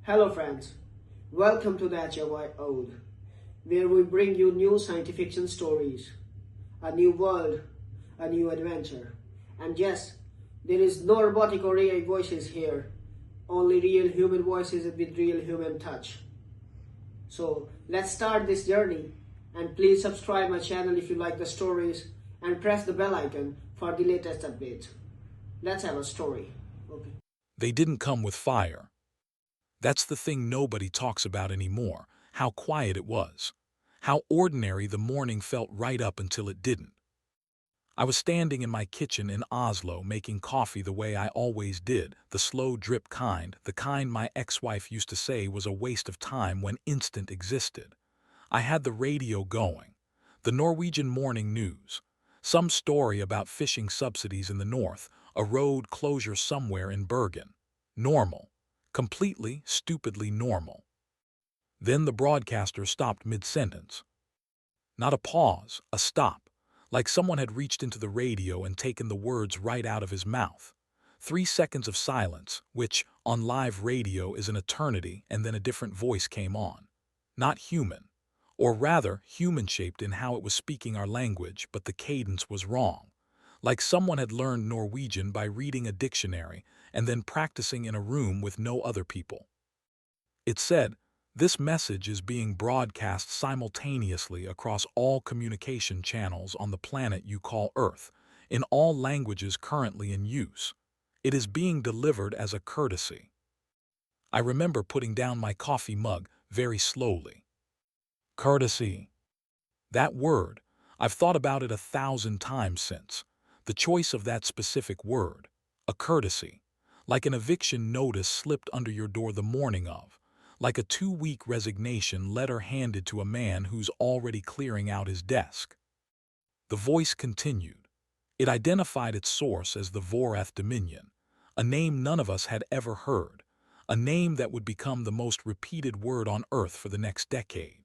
Hello friends, welcome to the HFY Ode, where we bring you new science fiction stories, a new world, a new adventure. And yes, there is no robotic or AI voices here, only real human voices with real human touch. So let's start this journey, and please subscribe my channel if you like the stories and press the bell icon for the latest updates. Let's have a story. Okay. They didn't come with fire. That's the thing nobody talks about anymore, how quiet it was. How ordinary the morning felt right up until it didn't. I was standing in my kitchen in Oslo making coffee the way I always did, the slow drip kind, the kind my ex-wife used to say was a waste of time when instant existed. I had the radio going. The Norwegian morning news. Some story about fishing subsidies in the north, a road closure somewhere in Bergen. Normal. Completely, stupidly normal. Then the broadcaster stopped mid-sentence. Not a pause, a stop, like someone had reached into the radio and taken the words right out of his mouth. 3 seconds of silence, which, on live radio, is an eternity, and then a different voice came on. Not human, or rather, human-shaped in how it was speaking our language, but the cadence was wrong. Like someone had learned Norwegian by reading a dictionary and then practicing in a room with no other people. It said, "This message is being broadcast simultaneously across all communication channels on the planet you call Earth, in all languages currently in use. It is being delivered as a courtesy." I remember putting down my coffee mug very slowly. Courtesy. That word, I've thought about it 1,000 times since. The choice of that specific word, a courtesy, like an eviction notice slipped under your door the morning of, like a 2-week resignation letter handed to a man who's already clearing out his desk. The voice continued. It identified its source as the Vorath Dominion, a name none of us had ever heard, a name that would become the most repeated word on Earth for the next decade.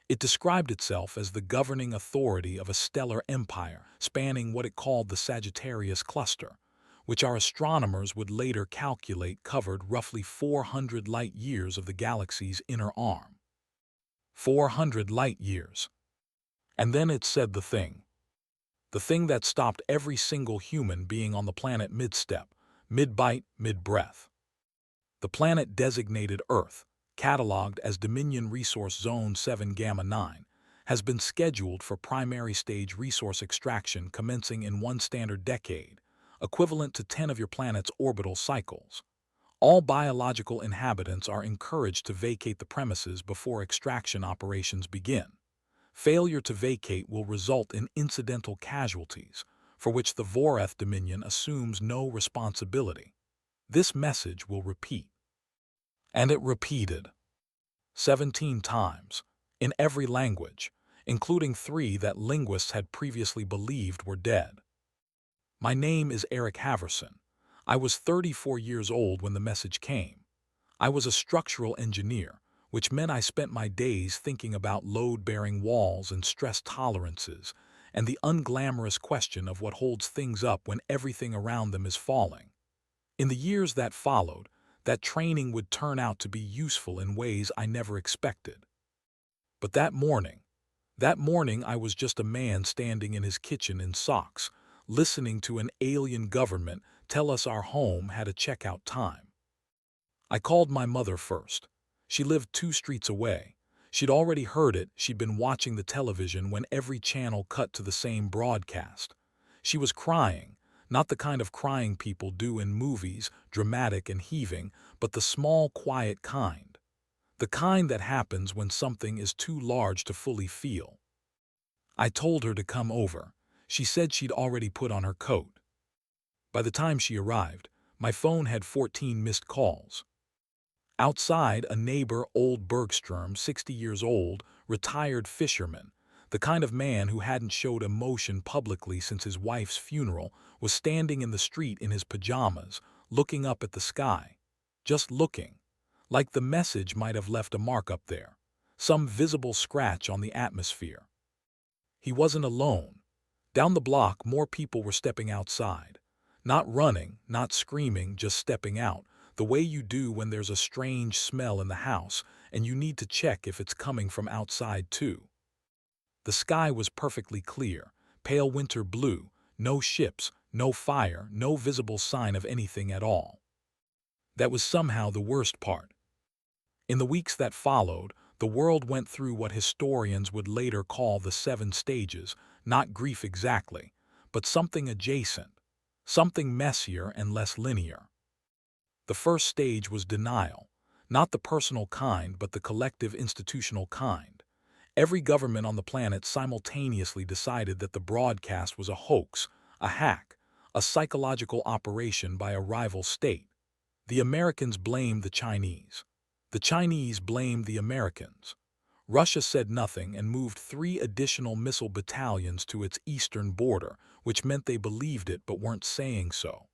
It described itself as the governing authority of a stellar empire spanning what it called the Sagittarius cluster, which our astronomers would later calculate covered roughly 400 light-years of the galaxy's inner arm. 400 light-years. And then it said the thing. The thing that stopped every single human being on the planet mid-step, mid-bite, mid-breath. The planet designated Earth, catalogued as Dominion Resource Zone 7 Gamma 9, has been scheduled for primary stage resource extraction commencing in 1 standard decade, equivalent to 10 of your planet's orbital cycles. All biological inhabitants are encouraged to vacate the premises before extraction operations begin. Failure to vacate will result in incidental casualties, for which the Vorath Dominion assumes no responsibility. This message will repeat. And it repeated. 17 times, in every language, including 3 that linguists had previously believed were dead. My name is Eric Haverson. I was 34 years old when the message came. I was a structural engineer, which meant I spent my days thinking about load-bearing walls and stress tolerances, and the unglamorous question of what holds things up when everything around them is falling. In the years that followed, that training would turn out to be useful in ways I never expected. But that morning I was just a man standing in his kitchen in socks, listening to an alien government tell us our home had a checkout time. I called my mother first. She lived 2 streets away. She'd already heard it. She'd been watching the television when every channel cut to the same broadcast. She was crying, not the kind of crying people do in movies, dramatic and heaving, but the small, quiet kind. The kind that happens when something is too large to fully feel. I told her to come over. She said she'd already put on her coat. By the time she arrived, my phone had 14 missed calls. Outside, a neighbor, old Bergstrom, 60 years old, retired fisherman, the kind of man who hadn't showed emotion publicly since his wife's funeral, was standing in the street in his pajamas, looking up at the sky. Just looking. Like the message might have left a mark up there. Some visible scratch on the atmosphere. He wasn't alone. Down the block, more people were stepping outside. Not running, not screaming, just stepping out, the way you do when there's a strange smell in the house and you need to check if it's coming from outside too. The sky was perfectly clear, pale winter blue, no ships, no fire, no visible sign of anything at all. That was somehow the worst part. In the weeks that followed, the world went through what historians would later call the 7 stages, not grief exactly, but something adjacent, something messier and less linear. The first stage was denial, not the personal kind but the collective institutional kind. Every government on the planet simultaneously decided that the broadcast was a hoax, a hack, a psychological operation by a rival state. The Americans blamed the Chinese. The Chinese blamed the Americans. Russia said nothing and moved 3 additional missile battalions to its eastern border, which meant they believed it but weren't saying so.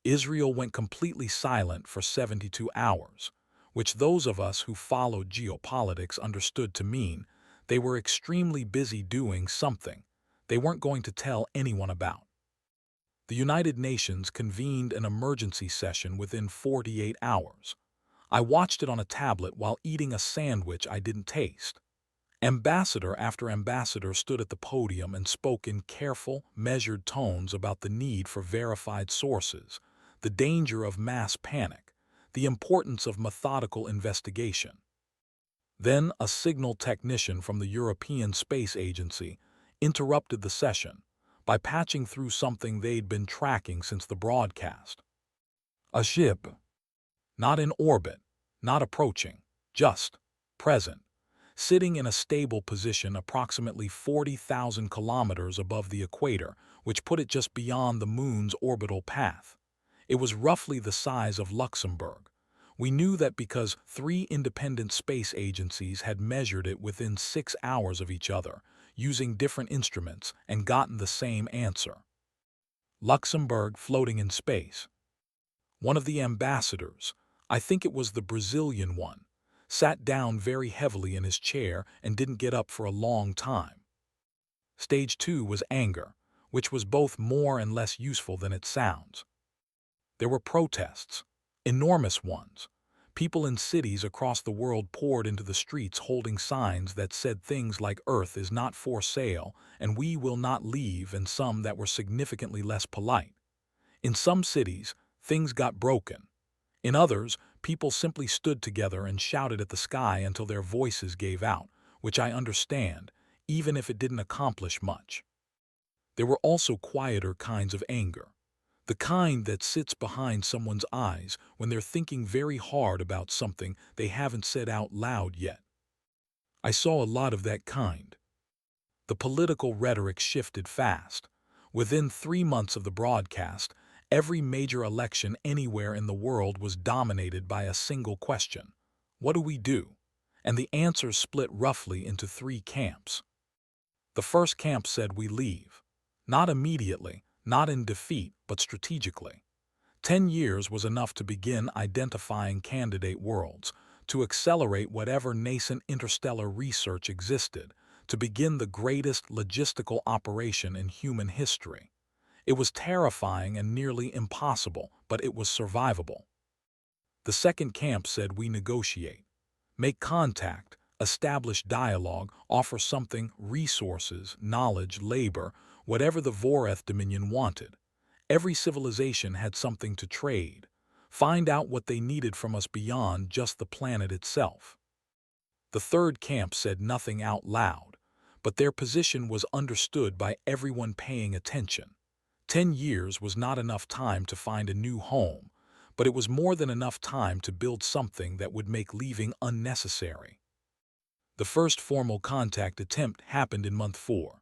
Israel went completely silent for 72 hours, which those of us who followed geopolitics understood to mean they were extremely busy doing something they weren't going to tell anyone about. The United Nations convened an emergency session within 48 hours. I watched it on a tablet while eating a sandwich I didn't taste. Ambassador after ambassador stood at the podium and spoke in careful, measured tones about the need for verified sources, the danger of mass panic, the importance of methodical investigation. Then a signal technician from the European Space Agency interrupted the session by patching through something they'd been tracking since the broadcast. A ship. Not in orbit, not approaching, just present, sitting in a stable position approximately 40,000 kilometers above the equator, which put it just beyond the moon's orbital path. It was roughly the size of Luxembourg. We knew that because 3 independent space agencies had measured it within 6 hours of each other, using different instruments, and gotten the same answer. Luxembourg floating in space. One of the ambassadors, I think it was the Brazilian one, sat down very heavily in his chair and didn't get up for a long time. Stage 2 was anger, which was both more and less useful than it sounds. There were protests, enormous ones. People in cities across the world poured into the streets holding signs that said things like "Earth is not for sale" and "We will not leave," and some that were significantly less polite. In some cities, things got broken. In others, people simply stood together and shouted at the sky until their voices gave out, which I understand, even if it didn't accomplish much. There were also quieter kinds of anger, the kind that sits behind someone's eyes when they're thinking very hard about something they haven't said out loud yet. I saw a lot of that kind. The political rhetoric shifted fast. Within 3 months of the broadcast, every major election anywhere in the world was dominated by a single question: what do we do? And the answers split roughly into 3 camps. The first camp said we leave. Not immediately, not in defeat, but strategically. 10 years was enough to begin identifying candidate worlds, to accelerate whatever nascent interstellar research existed, to begin the greatest logistical operation in human history. It was terrifying and nearly impossible, but it was survivable. The second camp said we negotiate. Make contact, establish dialogue, offer something: resources, knowledge, labor, whatever the Voreth Dominion wanted. Every civilization had something to trade. Find out what they needed from us beyond just the planet itself. The third camp said nothing out loud, but their position was understood by everyone paying attention. 10 years was not enough time to find a new home, but it was more than enough time to build something that would make leaving unnecessary. The first formal contact attempt happened in month 4.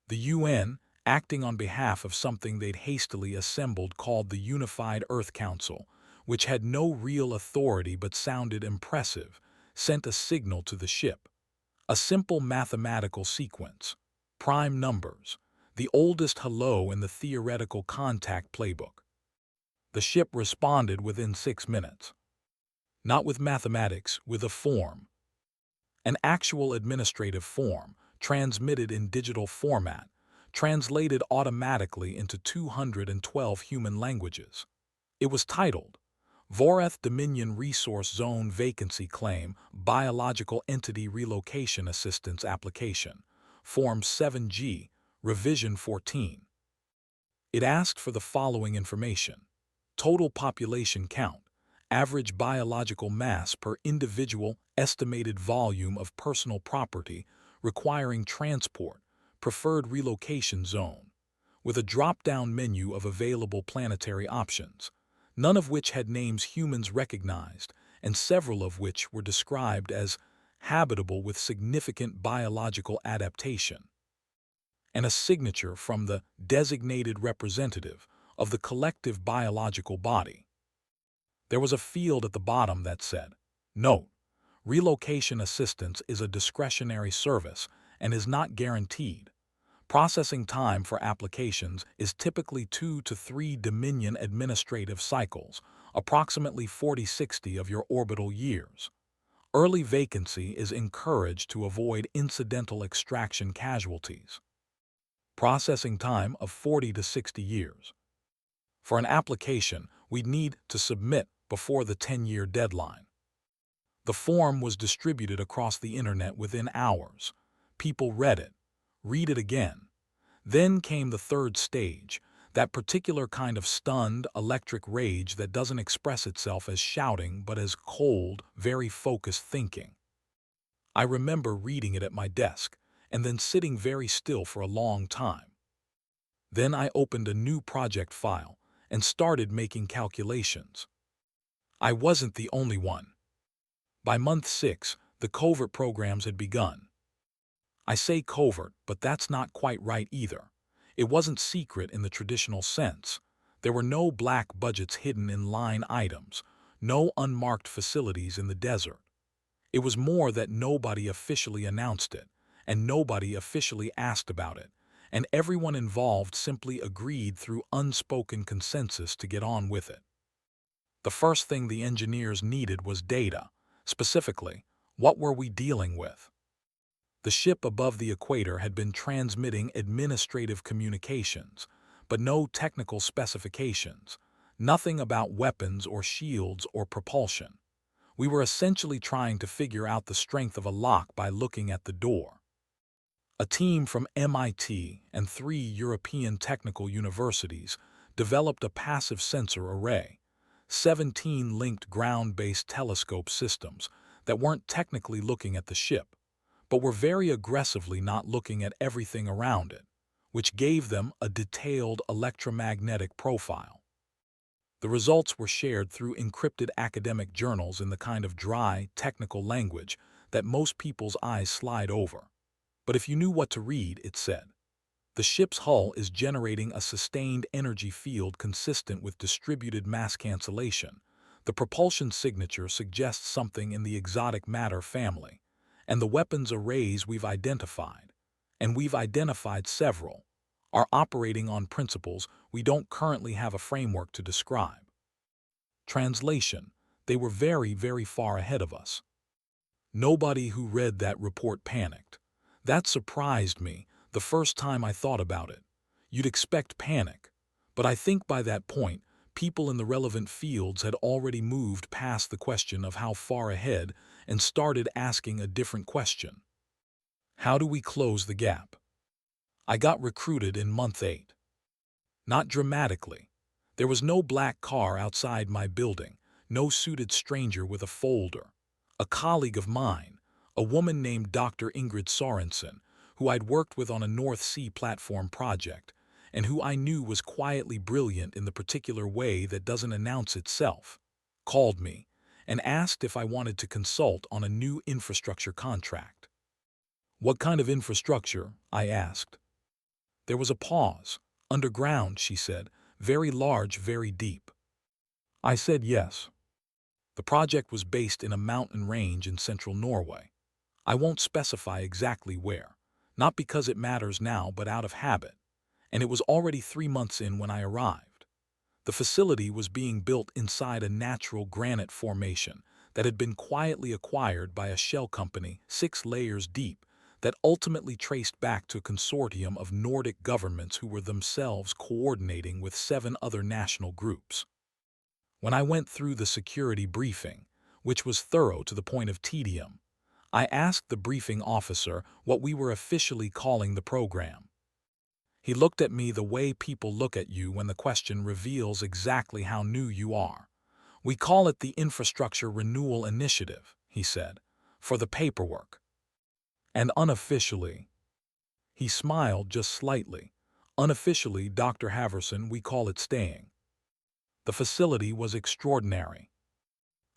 The UN, acting on behalf of something they'd hastily assembled called the Unified Earth Council, which had no real authority but sounded impressive, sent a signal to the ship. A simple mathematical sequence. Prime numbers. The oldest hello in the theoretical contact playbook. The ship responded within 6 minutes. Not with mathematics, with a form. An actual administrative form, transmitted in digital format, translated automatically into 212 human languages. It was titled, Voreth Dominion Resource Zone Vacancy Claim Biological Entity Relocation Assistance Application, Form 7G, Revision 14. It asked for the following information: total population count, average biological mass per individual, estimated volume of personal property requiring transport, preferred relocation zone, with a drop-down menu of available planetary options, none of which had names humans recognized, and several of which were described as habitable with significant biological adaptation, and a signature from the designated representative of the collective biological body. There was a field at the bottom that said, "Note, relocation assistance is a discretionary service and is not guaranteed. Processing time for applications is typically 2 to 3 Dominion administrative cycles, approximately 40-60 of your orbital years. Early vacancy is encouraged to avoid incidental extraction casualties. Processing time of 40 to 60 years. For an application, we'd need to submit before the 10-year deadline." The form was distributed across the internet within hours. People read it, read it again. Then came the third stage, that particular kind of stunned, electric rage that doesn't express itself as shouting but as cold, very focused thinking. I remember reading it at my desk, and then sitting very still for a long time. Then I opened a new project file and started making calculations. I wasn't the only one. By month 6, the covert programs had begun. I say covert, but that's not quite right either. It wasn't secret in the traditional sense. There were no black budgets hidden in line items, no unmarked facilities in the desert. It was more that nobody officially announced it, and nobody officially asked about it, and everyone involved simply agreed through unspoken consensus to get on with it. The first thing the engineers needed was data. Specifically, what were we dealing with? The ship above the equator had been transmitting administrative communications, but no technical specifications, nothing about weapons or shields or propulsion. We were essentially trying to figure out the strength of a lock by looking at the door. A team from MIT and 3 European technical universities developed a passive sensor array, 17 linked ground-based telescope systems that weren't technically looking at the ship, but were very aggressively not looking at everything around it, which gave them a detailed electromagnetic profile. The results were shared through encrypted academic journals in the kind of dry, technical language that most people's eyes slide over. But if you knew what to read, it said, "The ship's hull is generating a sustained energy field consistent with distributed mass cancellation. The propulsion signature suggests something in the exotic matter family, and the weapons arrays we've identified, and we've identified several, are operating on principles we don't currently have a framework to describe." Translation: they were very, very far ahead of us. Nobody who read that report panicked. That surprised me the first time I thought about it. You'd expect panic, but I think by that point, people in the relevant fields had already moved past the question of how far ahead and started asking a different question. How do we close the gap? I got recruited in month 8. Not dramatically. There was no black car outside my building, no suited stranger with a folder. A colleague of mine, a woman named Dr. Ingrid Sorensen, who I'd worked with on a North Sea platform project, and who I knew was quietly brilliant in the particular way that doesn't announce itself, called me and asked if I wanted to consult on a new infrastructure contract. "What kind of infrastructure?" I asked. There was a pause. "Underground," she said, "very large, very deep." I said yes. The project was based in a mountain range in central Norway. I won't specify exactly where, not because it matters now but out of habit, and it was already 3 months in when I arrived. The facility was being built inside a natural granite formation that had been quietly acquired by a shell company 6 layers deep that ultimately traced back to a consortium of Nordic governments who were themselves coordinating with 7 other national groups. When I went through the security briefing, which was thorough to the point of tedium, I asked the briefing officer what we were officially calling the program. He looked at me the way people look at you when the question reveals exactly how new you are. "We call it the Infrastructure Renewal Initiative," he said, "for the paperwork. And unofficially," he smiled just slightly, "unofficially, Dr. Haverson, we call it staying." The facility was extraordinary.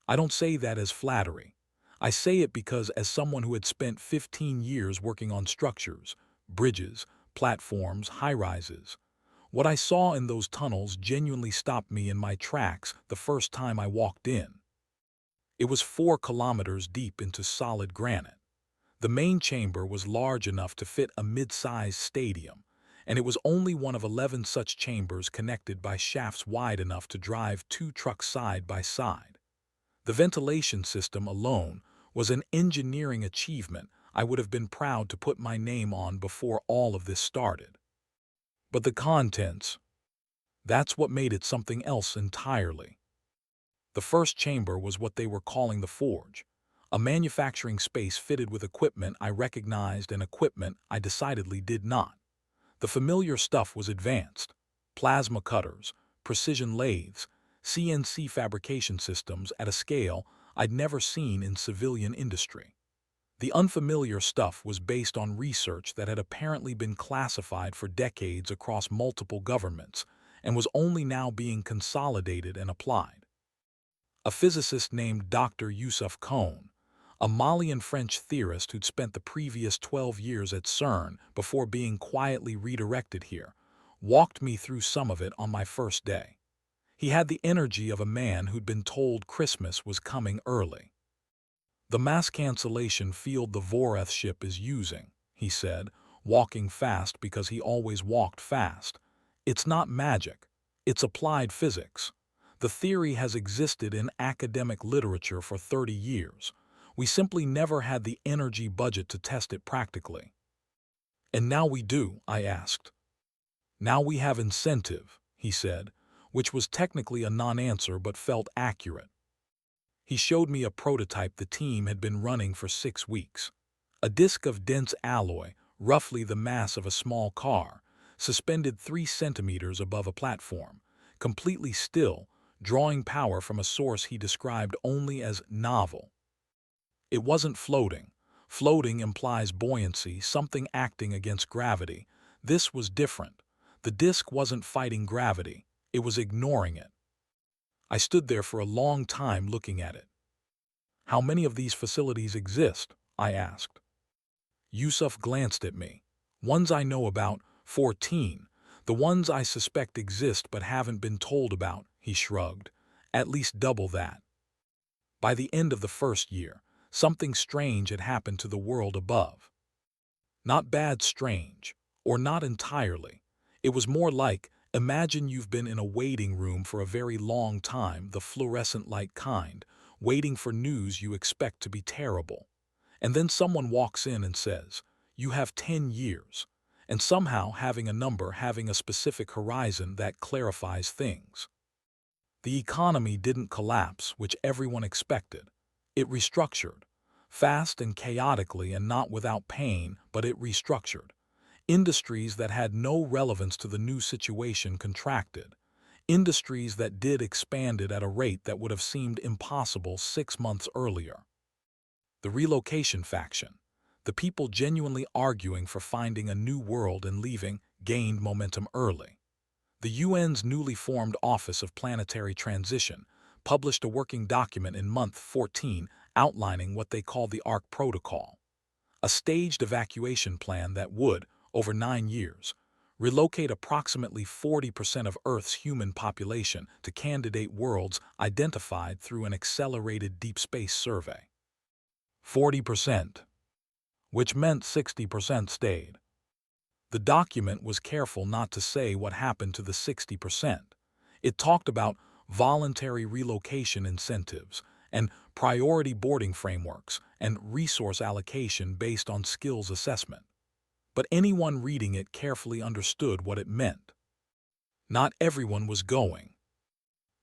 I don't say that as flattery. I say it because, as someone who had spent 15 years working on structures, bridges, platforms, high-rises, what I saw in those tunnels genuinely stopped me in my tracks the first time I walked in. It was 4 kilometers deep into solid granite. The main chamber was large enough to fit a mid-sized stadium, and it was only one of 11 such chambers connected by shafts wide enough to drive 2 trucks side by side. The ventilation system alone was an engineering achievement I would have been proud to put my name on before all of this started. But the contents, that's what made it something else entirely. The first chamber was what they were calling the forge, a manufacturing space fitted with equipment I recognized and equipment I decidedly did not. The familiar stuff was advanced: plasma cutters, precision lathes, CNC fabrication systems at a scale I'd never seen in civilian industry. The unfamiliar stuff was based on research that had apparently been classified for decades across multiple governments and was only now being consolidated and applied. A physicist named Dr. Yusuf Kohn, a Malian-French theorist who'd spent the previous 12 years at CERN before being quietly redirected here, walked me through some of it on my first day. He had the energy of a man who'd been told Christmas was coming early. "The mass cancellation field the Voreth ship is using," he said, walking fast because he always walked fast, "it's not magic, it's applied physics. The theory has existed in academic literature for 30 years. We simply never had the energy budget to test it practically." "And now we do," I asked. "Now we have incentive," he said, which was technically a non-answer but felt accurate. He showed me a prototype the team had been running for 6 weeks. A disc of dense alloy, roughly the mass of a small car, suspended 3 centimeters above a platform, completely still, drawing power from a source he described only as novel. It wasn't floating. Floating implies buoyancy, something acting against gravity. This was different. The disc wasn't fighting gravity, it was ignoring it. I stood there for a long time looking at it. "How many of these facilities exist?" I asked. Yusuf glanced at me. "Ones I know about, 14. The ones I suspect exist but haven't been told about," he shrugged. "At least double that." By the end of the first year, something strange had happened to the world above. Not bad strange, or not entirely. It was more like, imagine you've been in a waiting room for a very long time, the fluorescent light kind, waiting for news you expect to be terrible. And then someone walks in and says, "You have 10 years." And somehow having a number, having a specific horizon, that clarifies things. The economy didn't collapse, which everyone expected. It restructured. Fast and chaotically and not without pain, but it restructured. Industries that had no relevance to the new situation contracted. Industries that did expanded at a rate that would have seemed impossible 6 months earlier. The relocation faction, the people genuinely arguing for finding a new world and leaving, gained momentum early. The UN's newly formed Office of Planetary Transition published a working document in month 14 outlining what they call the ARC Protocol, a staged evacuation plan that would, over 9 years, relocate approximately 40% of Earth's human population to candidate worlds identified through an accelerated deep space survey. 40%, which meant 60% stayed. The document was careful not to say what happened to the 60%. It talked about voluntary relocation incentives and priority boarding frameworks and resource allocation based on skills assessment. But anyone reading it carefully understood what it meant. Not everyone was going.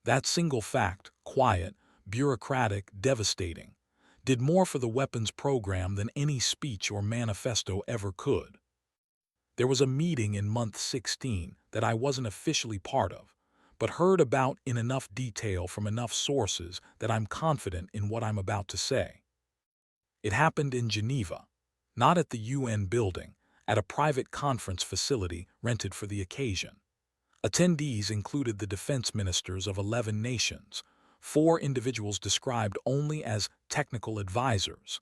That single fact, quiet, bureaucratic, devastating, did more for the weapons program than any speech or manifesto ever could. There was a meeting in month 16 that I wasn't officially part of, but heard about in enough detail from enough sources that I'm confident in what I'm about to say. It happened in Geneva, not at the UN building, at a private conference facility rented for the occasion. Attendees included the defense ministers of 11 nations, 4 individuals described only as technical advisors,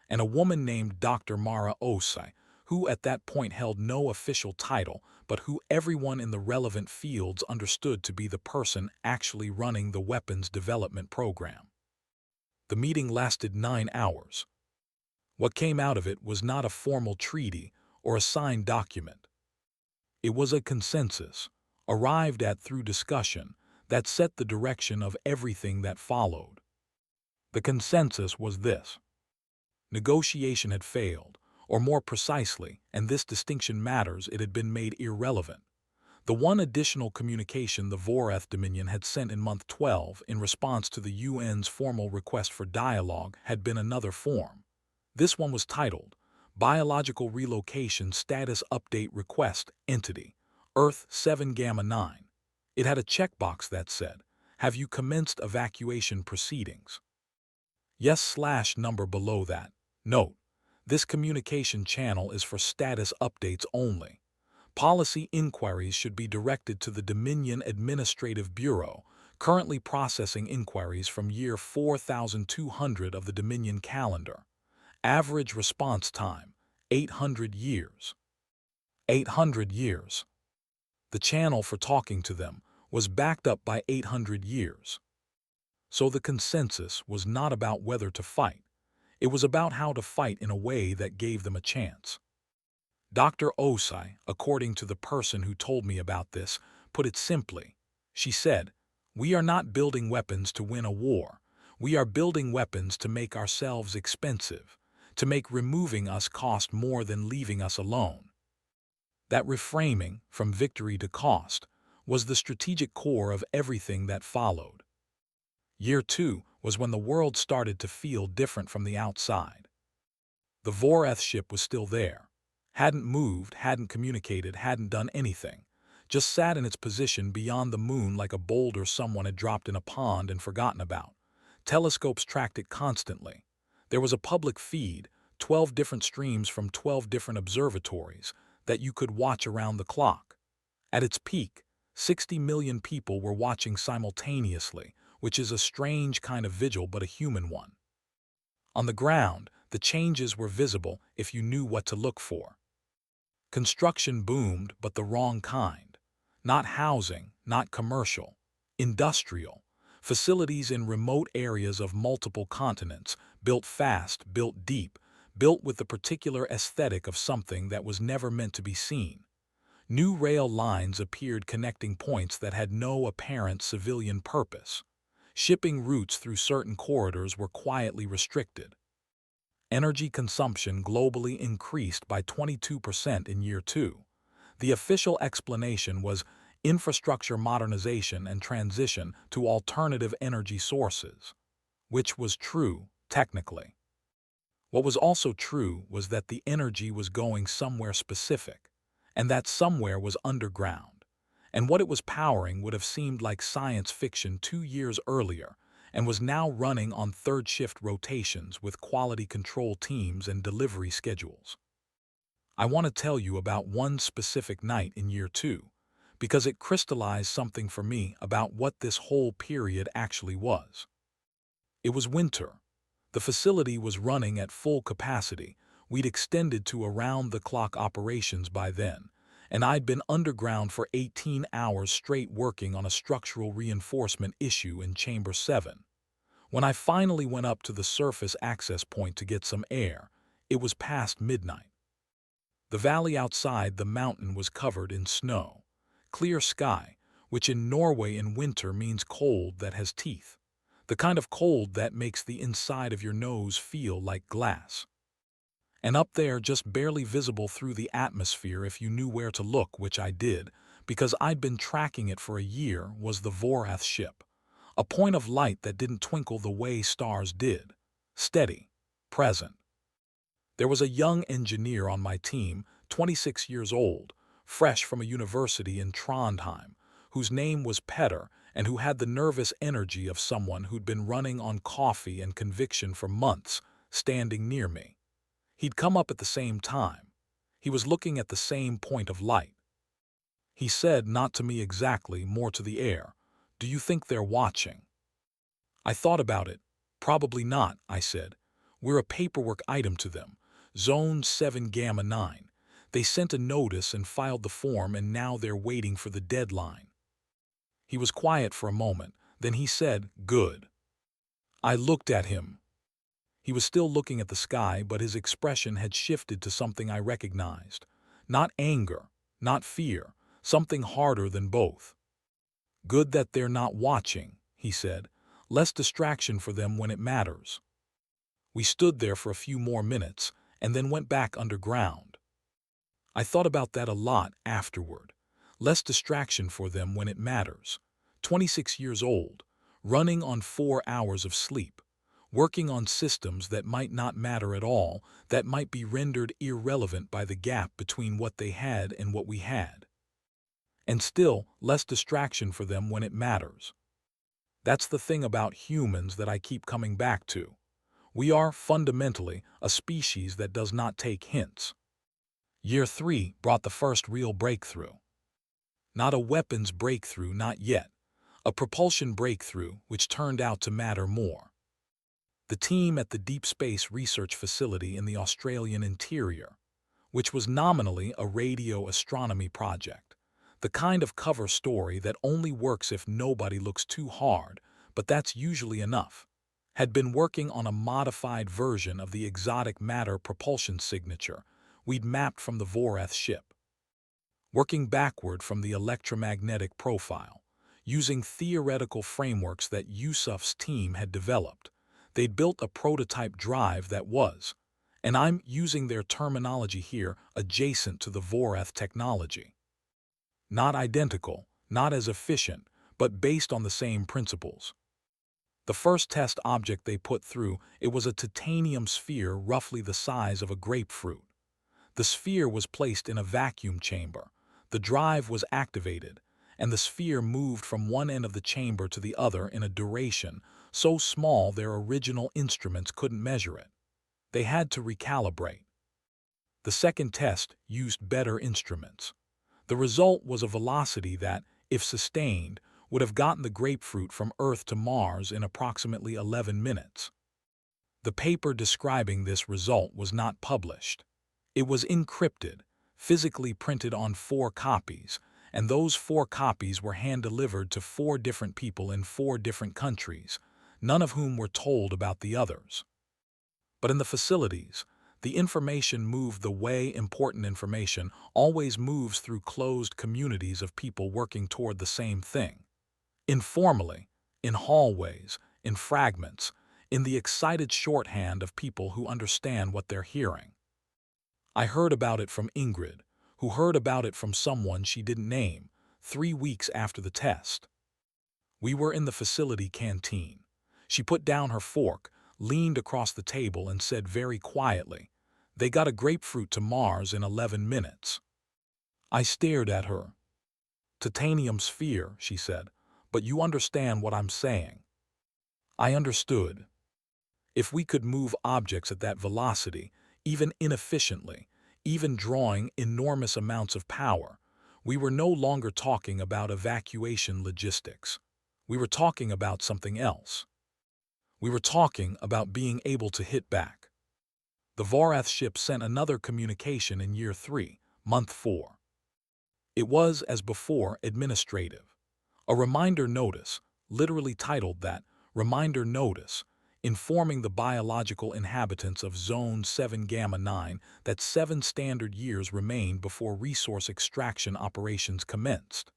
and a woman named Dr. Mara Osei, who at that point held no official title, but who everyone in the relevant fields understood to be the person actually running the weapons development program. The meeting lasted 9 hours. What came out of it was not a formal treaty or a signed document. It was a consensus, arrived at through discussion, that set the direction of everything that followed. The consensus was this: negotiation had failed, or more precisely, and this distinction matters, it had been made irrelevant. The one additional communication the Voreth Dominion had sent in month 12 in response to the UN's formal request for dialogue had been another form. This one was titled Biological Relocation Status Update Request Entity, Earth 7 Gamma 9. It had a checkbox that said, "Have you commenced evacuation proceedings?" Yes/number below that. Note: this communication channel is for status updates only. Policy inquiries should be directed to the Dominion Administrative Bureau, currently processing inquiries from year 4200 of the Dominion calendar. Average response time, 800 years. 800 years. The channel for talking to them was backed up by 800 years. So the consensus was not about whether to fight. It was about how to fight in a way that gave them a chance. Dr. Osei, according to the person who told me about this, put it simply. She said, "We are not building weapons to win a war. We are building weapons to make ourselves expensive, to make removing us cost more than leaving us alone." That reframing, from victory to cost, was the strategic core of everything that followed. Year 2 was when the world started to feel different from the outside. The Voreth ship was still there. Hadn't moved, hadn't communicated, hadn't done anything. Just sat in its position beyond the moon like a boulder someone had dropped in a pond and forgotten about. Telescopes tracked it constantly. There was a public feed, 12 different streams from 12 different observatories, that you could watch around the clock. At its peak, 60 million people were watching simultaneously, which is a strange kind of vigil but a human one. On the ground, the changes were visible if you knew what to look for. Construction boomed, but the wrong kind. Not housing, not commercial. Industrial. Facilities in remote areas of multiple continents, built fast, built deep, built with the particular aesthetic of something that was never meant to be seen. New rail lines appeared connecting points that had no apparent civilian purpose. Shipping routes through certain corridors were quietly restricted. Energy consumption globally increased by 22% in year 2. The official explanation was infrastructure modernization and transition to alternative energy sources, which was true, technically. What was also true was that the energy was going somewhere specific, and that somewhere was underground, and what it was powering would have seemed like science fiction 2 years earlier, and was now running on third-shift rotations with quality control teams and delivery schedules. I want to tell you about one specific night in year 2, because it crystallized something for me about what this whole period actually was. It was winter. The facility was running at full capacity. We'd extended to around-the-clock operations by then, and I'd been underground for 18 hours straight working on a structural reinforcement issue in Chamber 7. When I finally went up to the surface access point to get some air, it was past midnight. The valley outside the mountain was covered in snow. Clear sky, which in Norway in winter means cold that has teeth. The kind of cold that makes the inside of your nose feel like glass. And up there, just barely visible through the atmosphere if you knew where to look, which I did, because I'd been tracking it for a year, was the Voreth ship. A point of light that didn't twinkle the way stars did. Steady. Present. There was a young engineer on my team, 26 years old, fresh from a university in Trondheim, whose name was Petter and who had the nervous energy of someone who'd been running on coffee and conviction for months, standing near me. He'd come up at the same time. He was looking at the same point of light. He said, not to me exactly, more to the air, "Do you think they're watching?" I thought about it. "Probably not," I said. "We're a paperwork item to them. Zone 7 Gamma 9. They sent a notice and filed the form, and now they're waiting for the deadline." He was quiet for a moment. Then he said, "Good." I looked at him. He was still looking at the sky, but his expression had shifted to something I recognized. Not anger, not fear, something harder than both. "Good that they're not watching," he said. "Less distraction for them when it matters." We stood there for a few more minutes and then went back underground. I thought about that a lot afterward. Less distraction for them when it matters. 26 years old, running on 4 hours of sleep, working on systems that might not matter at all, that might be rendered irrelevant by the gap between what they had and what we had. And still, less distraction for them when it matters. That's the thing about humans that I keep coming back to. We are, fundamentally, a species that does not take hints. Year 3 brought the first real breakthrough. Not a weapons breakthrough, not yet. A propulsion breakthrough, which turned out to matter more. The team at the Deep Space Research Facility in the Australian interior, which was nominally a radio astronomy project, the kind of cover story that only works if nobody looks too hard, but that's usually enough, had been working on a modified version of the exotic matter propulsion signature we'd mapped from the Voreth ship. Working backward from the electromagnetic profile, using theoretical frameworks that Yusuf's team had developed, they'd built a prototype drive that was, and I'm using their terminology here, adjacent to the Voreth technology. Not identical, not as efficient, but based on the same principles. The first test object they put through, it was a titanium sphere roughly the size of a grapefruit. The sphere was placed in a vacuum chamber, the drive was activated, and the sphere moved from one end of the chamber to the other in a duration so small their original instruments couldn't measure it. They had to recalibrate. The second test used better instruments. The result was a velocity that, if sustained, would have gotten the grapefruit from Earth to Mars in approximately 11 minutes. The paper describing this result was not published. It was encrypted, physically printed on 4 copies, and those 4 copies were hand-delivered to 4 different people in 4 different countries, none of whom were told about the others. But in the facilities, the information moved the way important information always moves, through closed communities of people working toward the same thing. Informally, in hallways, in fragments, in the excited shorthand of people who understand what they're hearing. I heard about it from Ingrid, who heard about it from someone she didn't name, 3 weeks after the test. We were in the facility canteen. She put down her fork, leaned across the table, and said very quietly, "They got a grapefruit to Mars in 11 minutes. I stared at her. "Titanium sphere," she said, "but you understand what I'm saying." I understood. If we could move objects at that velocity, even inefficiently, even drawing enormous amounts of power, we were no longer talking about evacuation logistics. We were talking about something else. We were talking about being able to hit back. The Voreth ship sent another communication in year 3, month 4. It was, as before, administrative. A reminder notice, literally titled that, Reminder Notice, informing the biological inhabitants of Zone 7 Gamma 9 that 7 standard years remained before resource extraction operations commenced.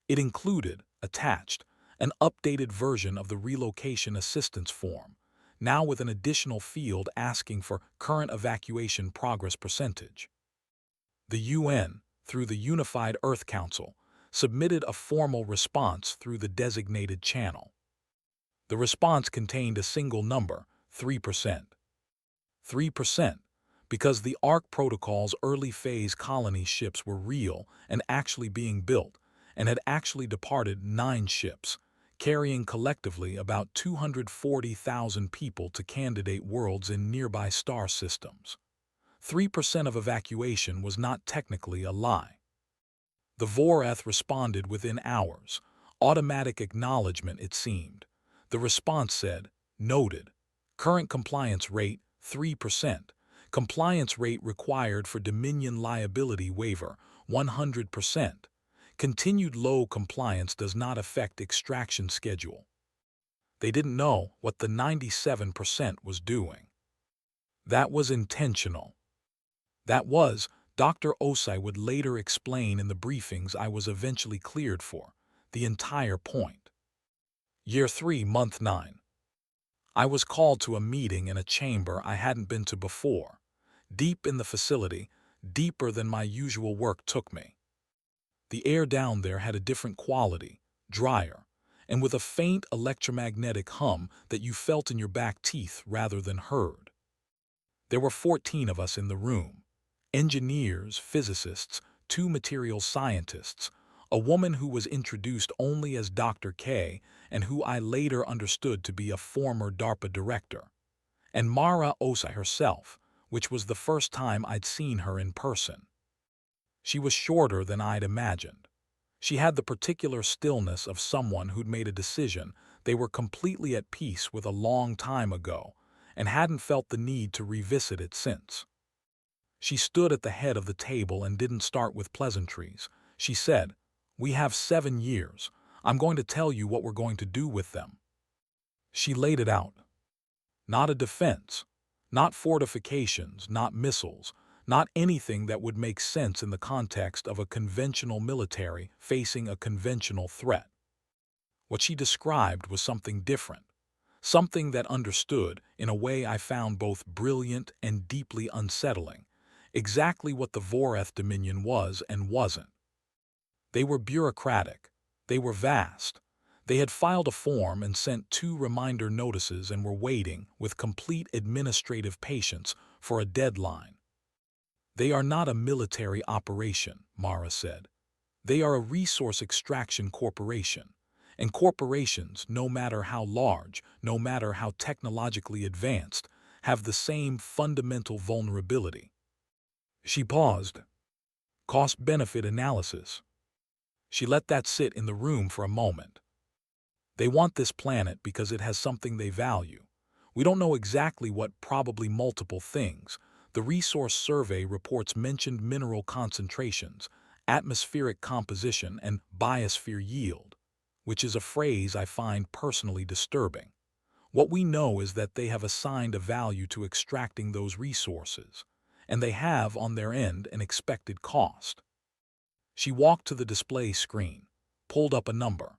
It included, attached, an updated version of the relocation assistance form, now with an additional field asking for current evacuation progress percentage. The UN, through the Unified Earth Council, submitted a formal response through the designated channel. The response contained a single number, 3%. 3%, because the Ark Protocol's early phase colony ships were real and actually being built, and had actually departed 9 ships, carrying collectively about 240,000 people to candidate worlds in nearby star systems. 3% of evacuation was not technically a lie. The Voreth responded within hours. Automatic acknowledgement, it seemed. The response said, "Noted. Current compliance rate, 3%. Compliance rate required for Dominion liability waiver, 100%. Continued low compliance does not affect extraction schedule." They didn't know what the 97% was doing. That was intentional. That was, Dr. Osai would later explain in the briefings I was eventually cleared for, the entire point. Year 3, Month 9. I was called to a meeting in a chamber I hadn't been to before, deep in the facility, deeper than my usual work took me. The air down there had a different quality, drier, and with a faint electromagnetic hum that you felt in your back teeth rather than heard. There were 14 of us in the room. Engineers, physicists, 2 material scientists, a woman who was introduced only as Dr. K and who I later understood to be a former DARPA director, and Mara Osai herself, which was the first time I'd seen her in person. She was shorter than I'd imagined. She had the particular stillness of someone who'd made a decision they were completely at peace with a long time ago and hadn't felt the need to revisit it since. She stood at the head of the table and didn't start with pleasantries. She said, "We have 7 years. I'm going to tell you what we're going to do with them." She laid it out. Not a defense, not fortifications, not missiles, not anything that would make sense in the context of a conventional military facing a conventional threat. What she described was something different, something that understood, in a way I found both brilliant and deeply unsettling, exactly what the Voreth Dominion was and wasn't. They were bureaucratic. They were vast. They had filed a form and sent 2 reminder notices and were waiting, with complete administrative patience, for a deadline. They are not a military operation, Mara said. They are a resource extraction corporation. And corporations, no matter how large, no matter how technologically advanced, have the same fundamental vulnerability. She paused. Cost-benefit analysis. She let that sit in the room for a moment. They want this planet because it has something they value. We don't know exactly what, probably multiple things. The resource survey reports mentioned mineral concentrations, atmospheric composition, and biosphere yield, which is a phrase I find personally disturbing. What we know is that they have assigned a value to extracting those resources, and they have on their end an expected cost. She walked to the display screen, pulled up a number.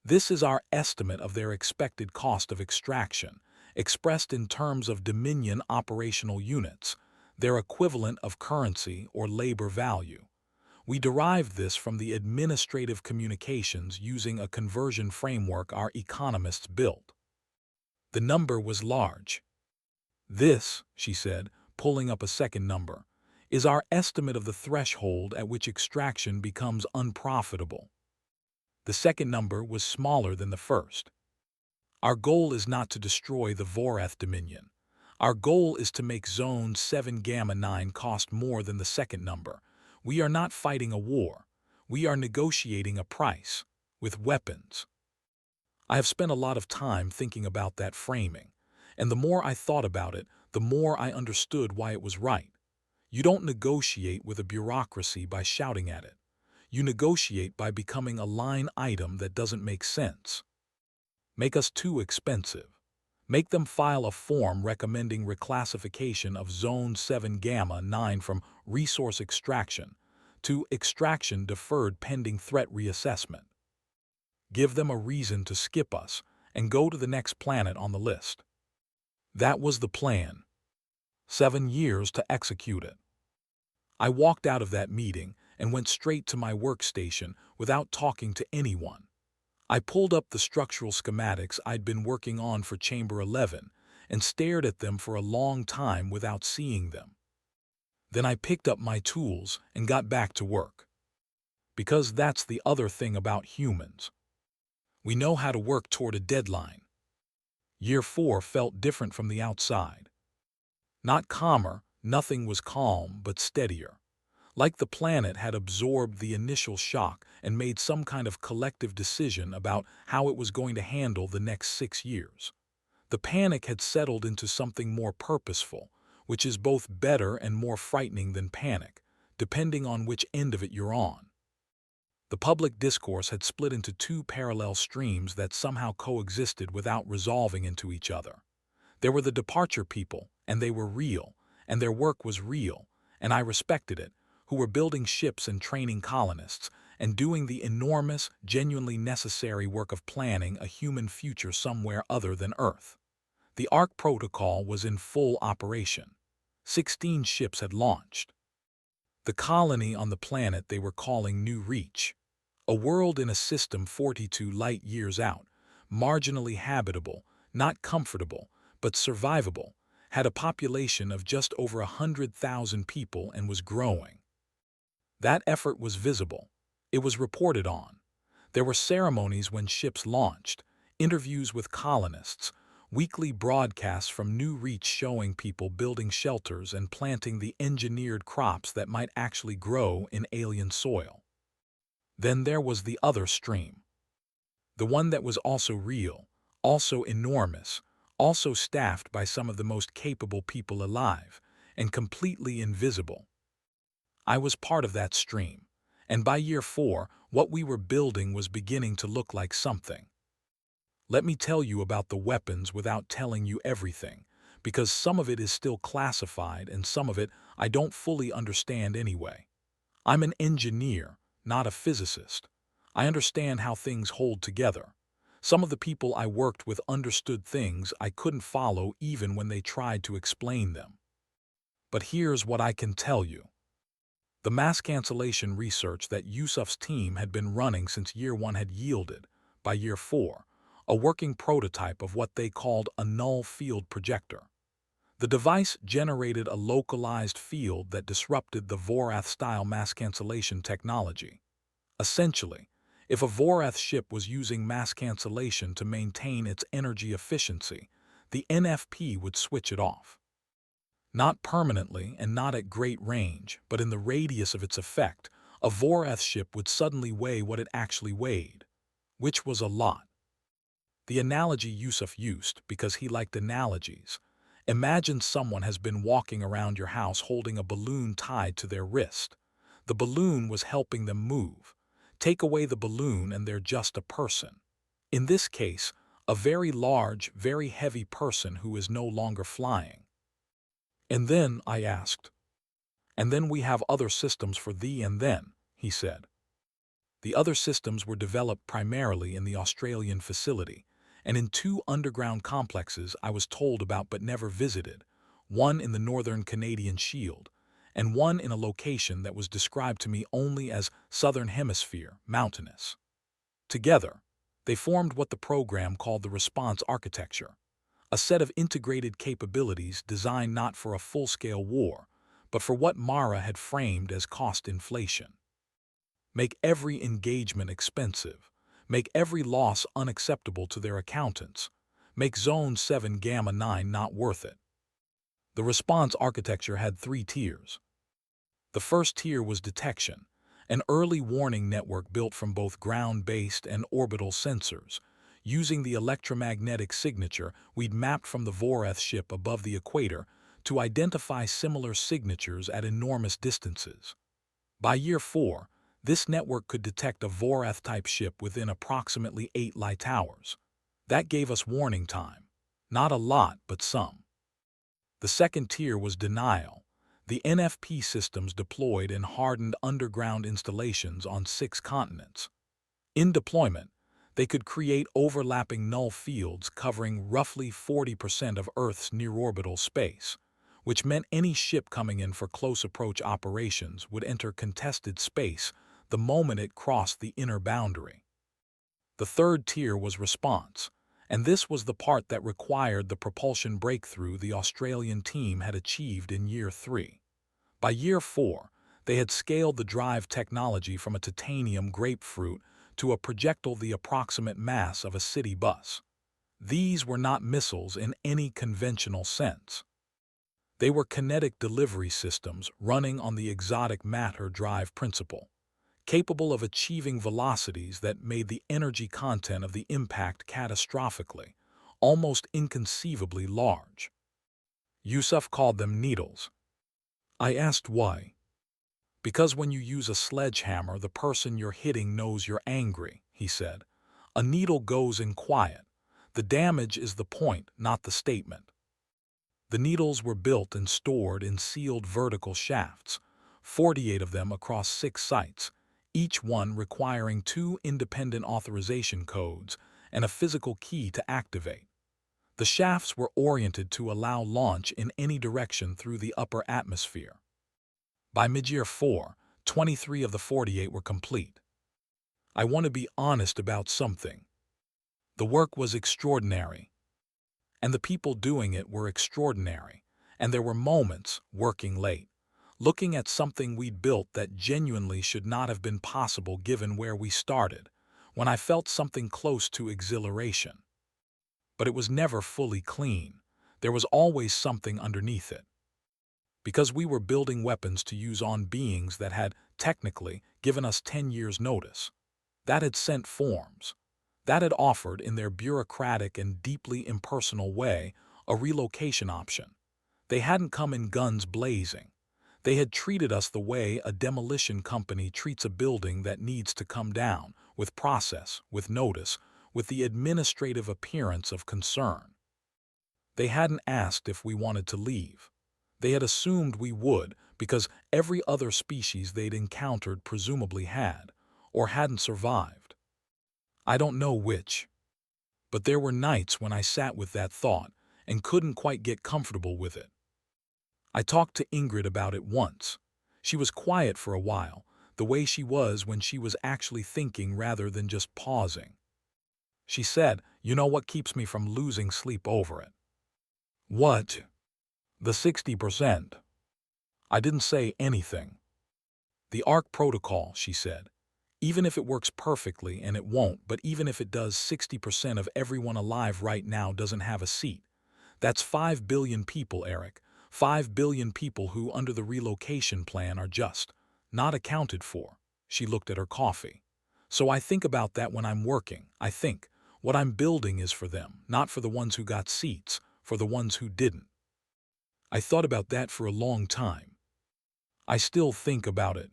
This is our estimate of their expected cost of extraction, expressed in terms of Dominion operational units, their equivalent of currency or labor value. We derived this from the administrative communications using a conversion framework our economists built. The number was large. "This," she said, pulling up a second number, "is our estimate of the threshold at which extraction becomes unprofitable." The second number was smaller than the first. "Our goal is not to destroy the Voreth Dominion. Our goal is to make Zone 7 Gamma 9 cost more than the second number. We are not fighting a war. We are negotiating a price, with weapons." I have spent a lot of time thinking about that framing, and the more I thought about it, the more I understood why it was right. You don't negotiate with a bureaucracy by shouting at it. You negotiate by becoming a line item that doesn't make sense. Make us too expensive. Make them file a form recommending reclassification of Zone 7 Gamma 9 from resource extraction to extraction deferred pending threat reassessment. Give them a reason to skip us and go to the next planet on the list. That was the plan. 7 years to execute it. I walked out of that meeting and went straight to my workstation without talking to anyone. I pulled up the structural schematics I'd been working on for Chamber 11 and stared at them for a long time without seeing them. Then I picked up my tools and got back to work. Because that's the other thing about humans. We know how to work toward a deadline. Year 4 felt different from the outside. Not calmer, nothing was calm, but steadier. Like the planet had absorbed the initial shock and made some kind of collective decision about how it was going to handle the next 6 years. The panic had settled into something more purposeful, which is both better and more frightening than panic, depending on which end of it you're on. The public discourse had split into two parallel streams that somehow coexisted without resolving into each other. There were the departure people, and they were real, and their work was real, and I respected it, who were building ships and training colonists, and doing the enormous, genuinely necessary work of planning a human future somewhere other than Earth. The Ark protocol was in full operation. 16 ships had launched. The colony on the planet they were calling New Reach, a world in a system 42 light-years out, marginally habitable, not comfortable, but survivable, had a population of just over 100,000 people and was growing. That effort was visible. It was reported on. There were ceremonies when ships launched, interviews with colonists, weekly broadcasts from New Reach showing people building shelters and planting the engineered crops that might actually grow in alien soil. Then there was the other stream. The one that was also real, also enormous, also staffed by some of the most capable people alive, and completely invisible. I was part of that stream, and by year 4, what we were building was beginning to look like something. Let me tell you about the weapons without telling you everything, because some of it is still classified and some of it I don't fully understand anyway. I'm an engineer, not a physicist. I understand how things hold together. Some of the people I worked with understood things I couldn't follow even when they tried to explain them. But here's what I can tell you. The mass cancellation research that Yusuf's team had been running since year 1 had yielded, by year 4, a working prototype of what they called a null field projector. The device generated a localized field that disrupted the Vorath-style mass cancellation technology. Essentially, if a Vorath ship was using mass cancellation to maintain its energy efficiency, the NFP would switch it off. Not permanently and not at great range, but in the radius of its effect, a Vorath ship would suddenly weigh what it actually weighed, which was a lot. The analogy Yusuf used, because he liked analogies. Imagine someone has been walking around your house holding a balloon tied to their wrist. The balloon was helping them move. Take away the balloon and they're just a person. In this case, a very large, very heavy person who is no longer flying. And then, I asked. And then we have other systems for thee and then, he said. The other systems were developed primarily in the Australian facility, and in 2 underground complexes I was told about but never visited, one in the northern Canadian Shield, and one in a location that was described to me only as Southern Hemisphere, mountainous. Together, they formed what the program called the response architecture, a set of integrated capabilities designed not for a full-scale war, but for what Mara had framed as cost inflation. Make every engagement expensive. Make every loss unacceptable to their accountants. Make Zone 7 Gamma 9 not worth it. The response architecture had 3 tiers. The first tier was detection, an early warning network built from both ground-based and orbital sensors, using the electromagnetic signature we'd mapped from the Vorath ship above the equator to identify similar signatures at enormous distances. By year 4, this network could detect a Vorath-type ship within approximately 8 light hours. That gave us warning time. Not a lot, but some. The second tier was denial. The NFP systems deployed in hardened underground installations on 6 continents. In deployment, they could create overlapping null fields covering roughly 40% of Earth's near-orbital space, which meant any ship coming in for close approach operations would enter contested space the moment it crossed the inner boundary. The third tier was response, and this was the part that required the propulsion breakthrough the Australian team had achieved in year 3. By year 4, they had scaled the drive technology from a titanium grapefruit to a projectile the approximate mass of a city bus. These were not missiles in any conventional sense. They were kinetic delivery systems running on the exotic matter drive principle, capable of achieving velocities that made the energy content of the impact catastrophically, almost inconceivably large. Yusuf called them needles. I asked why. Because when you use a sledgehammer, the person you're hitting knows you're angry, he said. A needle goes in quiet. The damage is the point, not the statement. The needles were built and stored in sealed vertical shafts, 48 of them across 6 sites, each one requiring 2 independent authorization codes and a physical key to activate. The shafts were oriented to allow launch in any direction through the upper atmosphere. By mid-year 4, 23 of the 48 were complete. I want to be honest about something. The work was extraordinary, and the people doing it were extraordinary, and there were moments, working late, looking at something we'd built that genuinely should not have been possible given where we started, when I felt something close to exhilaration. But it was never fully clean. There was always something underneath it. Because we were building weapons to use on beings that had, technically, given us 10 years' notice, that had sent forms, that had offered, in their bureaucratic and deeply impersonal way, a relocation option. They hadn't come in guns blazing. They had treated us the way a demolition company treats a building that needs to come down, with process, with notice, with the administrative appearance of concern. They hadn't asked if we wanted to leave. They had assumed we would because every other species they'd encountered presumably had, or hadn't survived. I don't know which. But there were nights when I sat with that thought and couldn't quite get comfortable with it. I talked to Ingrid about it once. She was quiet for a while, the way she was when she was actually thinking rather than just pausing. She said, "You know what keeps me from losing sleep over it?" "What?" "The 60%. I didn't say anything. "The ARC protocol," she said. "Even if it works perfectly, and it won't, but even if it does, 60% of everyone alive right now doesn't have a seat. That's 5 billion people, Eric. 5 billion people who, under the relocation plan, are just not accounted for." She looked at her coffee. "So I think about that when I'm working. I think what I'm building is for them, not for the ones who got seats, for the ones who didn't." I thought about that for a long time. I still think about it.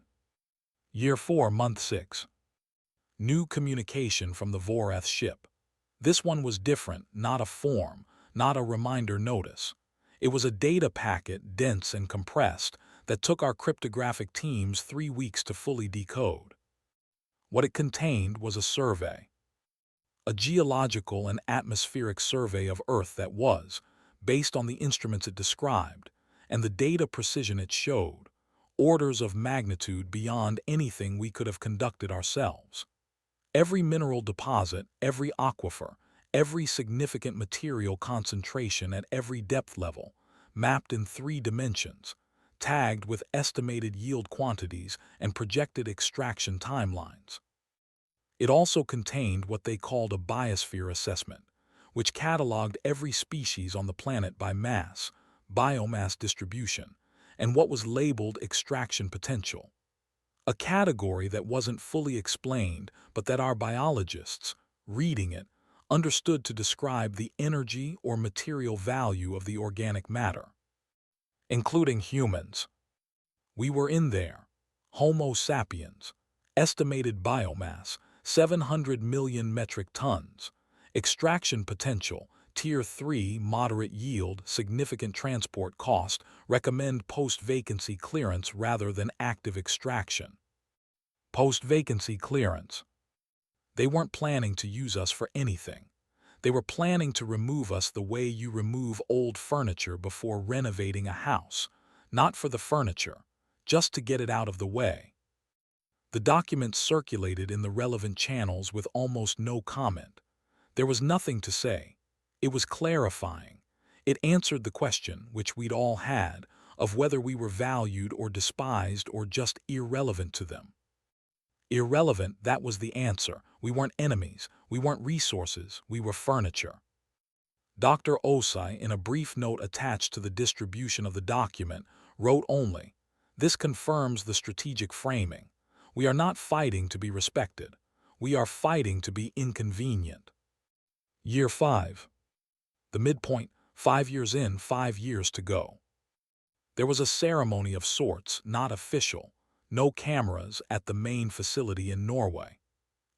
Year 4, month 6. New communication from the Vorath ship. This one was different, not a form, not a reminder notice. It was a data packet, dense and compressed, that took our cryptographic teams 3 weeks to fully decode. What it contained was a survey. A geological and atmospheric survey of Earth that was, based on the instruments it described, and the data precision it showed, orders of magnitude beyond anything we could have conducted ourselves. Every mineral deposit, every aquifer, every significant material concentration at every depth level, mapped in 3 dimensions, tagged with estimated yield quantities and projected extraction timelines. It also contained what they called a biosphere assessment, which cataloged every species on the planet by mass, biomass distribution, and what was labeled extraction potential. A category that wasn't fully explained, but that our biologists, reading it, understood to describe the energy or material value of the organic matter, including humans. We were in there. Homo sapiens. Estimated biomass, 700 million metric tons. Extraction potential, Tier 3, moderate yield, significant transport cost, recommend post-vacancy clearance rather than active extraction. Post-vacancy clearance. They weren't planning to use us for anything. They were planning to remove us the way you remove old furniture before renovating a house, not for the furniture, just to get it out of the way. The document circulated in the relevant channels with almost no comment. There was nothing to say. It was clarifying. It answered the question, which we'd all had, of whether we were valued or despised or just irrelevant to them. Irrelevant, that was the answer. We weren't enemies. We weren't resources. We were furniture. Dr. Osai, in a brief note attached to the distribution of the document, wrote only, "This confirms the strategic framing. We are not fighting to be respected. We are fighting to be inconvenient." Year 5. The midpoint, 5 years in, 5 years to go. There was a ceremony of sorts, not official, no cameras at the main facility in Norway.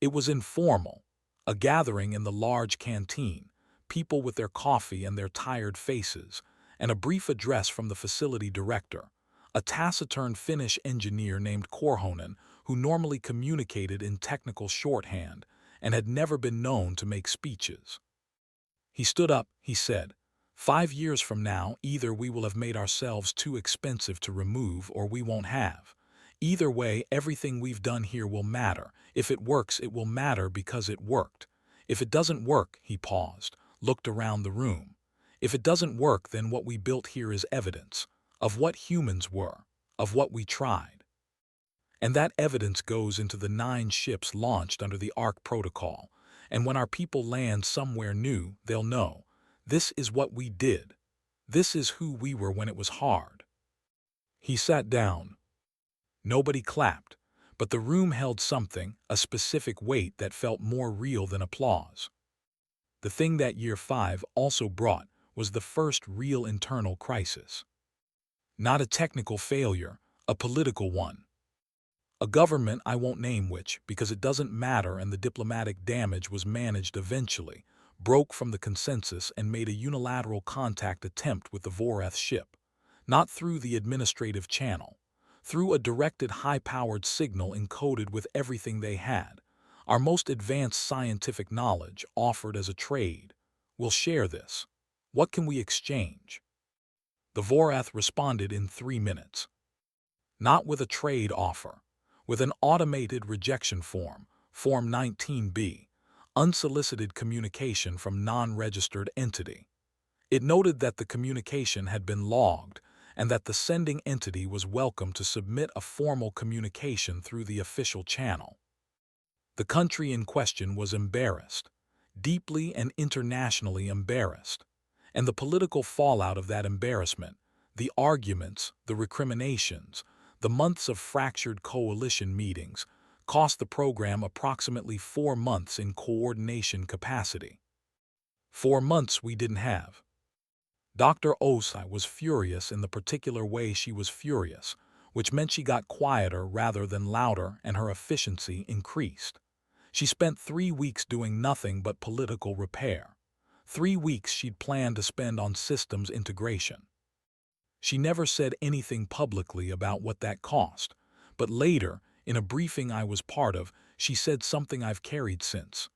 It was informal, a gathering in the large canteen, people with their coffee and their tired faces, and a brief address from the facility director, a taciturn Finnish engineer named Korhonen, who normally communicated in technical shorthand and had never been known to make speeches. He stood up, he said, "5 years from now, either we will have made ourselves too expensive to remove or we won't have. Either way, everything we've done here will matter. If it works, it will matter because it worked. If it doesn't work," he paused, looked around the room. "If it doesn't work, then what we built here is evidence of what humans were, of what we tried. And that evidence goes into the 9 ships launched under the Ark Protocol. And when our people land somewhere new, they'll know, this is what we did. This is who we were when it was hard." He sat down. Nobody clapped, but the room held something, a specific weight that felt more real than applause. The thing that Year 5 also brought was the first real internal crisis. Not a technical failure, a political one. A government, I won't name which, because it doesn't matter, and the diplomatic damage was managed eventually, broke from the consensus and made a unilateral contact attempt with the Voreth ship, not through the administrative channel, through a directed high-powered signal encoded with everything they had, our most advanced scientific knowledge offered as a trade. "We'll share this. What can we exchange?" The Voreth responded in 3 minutes. Not with a trade offer. With an automated rejection form, Form 19B, unsolicited communication from non-registered entity. It noted that the communication had been logged and that the sending entity was welcome to submit a formal communication through the official channel. The country in question was embarrassed, deeply and internationally embarrassed, and the political fallout of that embarrassment, the arguments, the recriminations, the months of fractured coalition meetings, cost the program approximately 4 months in coordination capacity. 4 months we didn't have. Dr. Osai was furious in the particular way she was furious, which meant she got quieter rather than louder, and her efficiency increased. She spent 3 weeks doing nothing but political repair. 3 weeks she'd planned to spend on systems integration. She never said anything publicly about what that cost, but later, in a briefing I was part of, she said something I've carried since.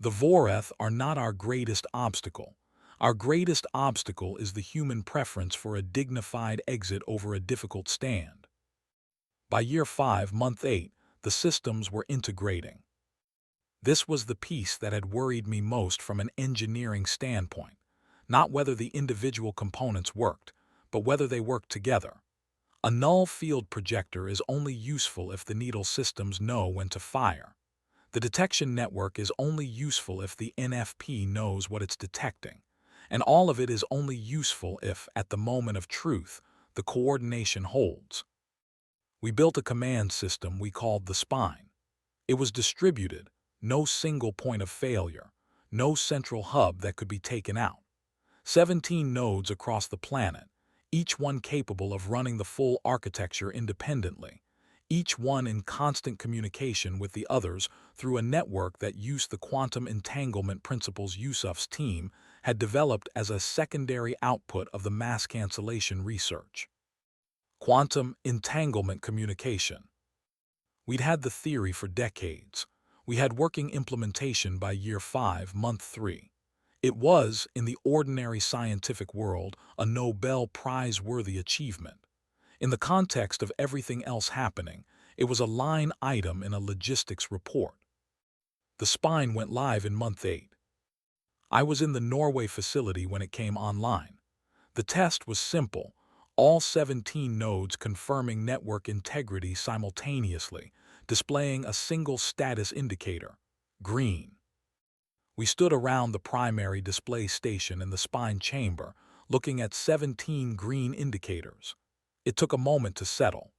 "The Voreth are not our greatest obstacle. Our greatest obstacle is the human preference for a dignified exit over a difficult stand." By Year 5, Month 8, the systems were integrating. This was the piece that had worried me most from an engineering standpoint, not whether the individual components worked, but whether they worked together. A null field projector is only useful if the needle systems know when to fire. The detection network is only useful if the NFP knows what it's detecting, and all of it is only useful if, at the moment of truth, the coordination holds. We built a command system we called the spine. It was distributed, no single point of failure, no central hub that could be taken out. 17 nodes across the planet, each one capable of running the full architecture independently, each one in constant communication with the others through a network that used the quantum entanglement principles Yusuf's team had developed as a secondary output of the mass cancellation research. Quantum entanglement communication. We'd had the theory for decades. We had working implementation by Year 5, Month 3. It was, in the ordinary scientific world, a Nobel Prize-worthy achievement. In the context of everything else happening, It was a line item in a logistics report. The spine went live in month 8. I was in the Norway facility when it came online. The test was simple, all 17 nodes confirming network integrity simultaneously, displaying a single status indicator, green. We stood around the primary display station in the spine chamber, looking at 17 green indicators. It took a moment to settle.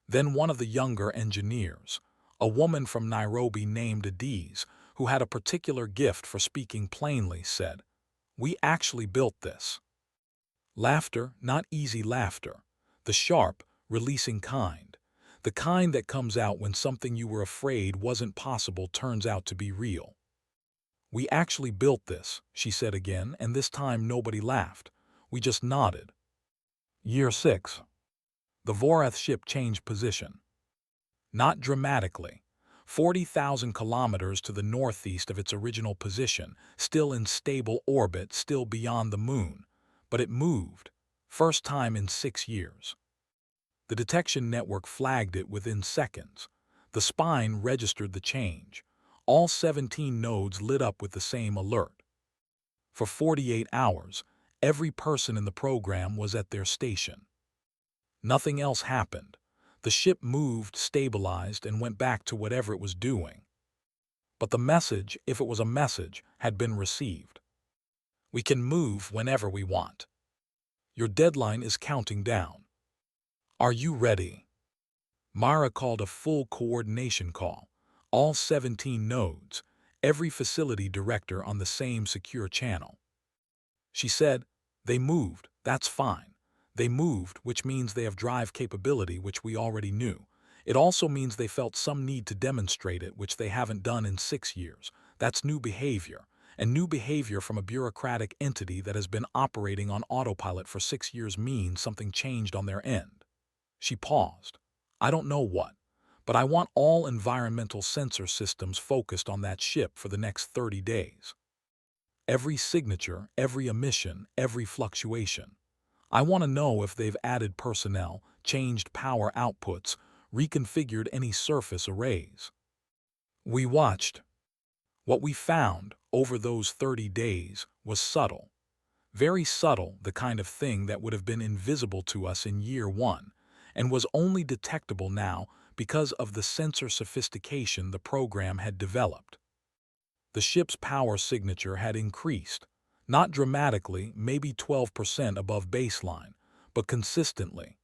Then one of the younger engineers, a woman from Nairobi named Adiz, who had a particular gift for speaking plainly, said, "We actually built this." Laughter, not easy laughter. The sharp, releasing kind. The kind that comes out when something you were afraid wasn't possible turns out to be real. "We actually built this," she said again, and this time nobody laughed. We just nodded. Year 6. The Vorath ship changed position. Not dramatically. 40,000 kilometers to the northeast of its original position, still in stable orbit, still beyond the moon. But it moved. First time in 6 years. The detection network flagged it within seconds. The spine registered the change. All 17 nodes lit up with the same alert. For 48 hours, every person in the program was at their station. Nothing else happened. The ship moved, stabilized, and went back to whatever it was doing. But the message, if it was a message, had been received. "We can move whenever we want. Your deadline is counting down. Are you ready?" Mara called a full coordination call. All 17 nodes, every facility director on the same secure channel. She said, "They moved, that's fine. They moved, which means they have drive capability, which we already knew. It also means they felt some need to demonstrate it, which they haven't done in 6 years. That's new behavior, and new behavior from a bureaucratic entity that has been operating on autopilot for 6 years means something changed on their end." She paused. "I don't know what, but I want all environmental sensor systems focused on that ship for the next 30 days. Every signature, every emission, every fluctuation. I want to know if they've added personnel, changed power outputs, reconfigured any surface arrays." We watched. What we found over those 30 days was subtle. Very subtle, the kind of thing that would have been invisible to us in year 1, and was only detectable now because of the sensor sophistication the program had developed. The ship's power signature had increased. Not dramatically, maybe 12% above baseline, but consistently.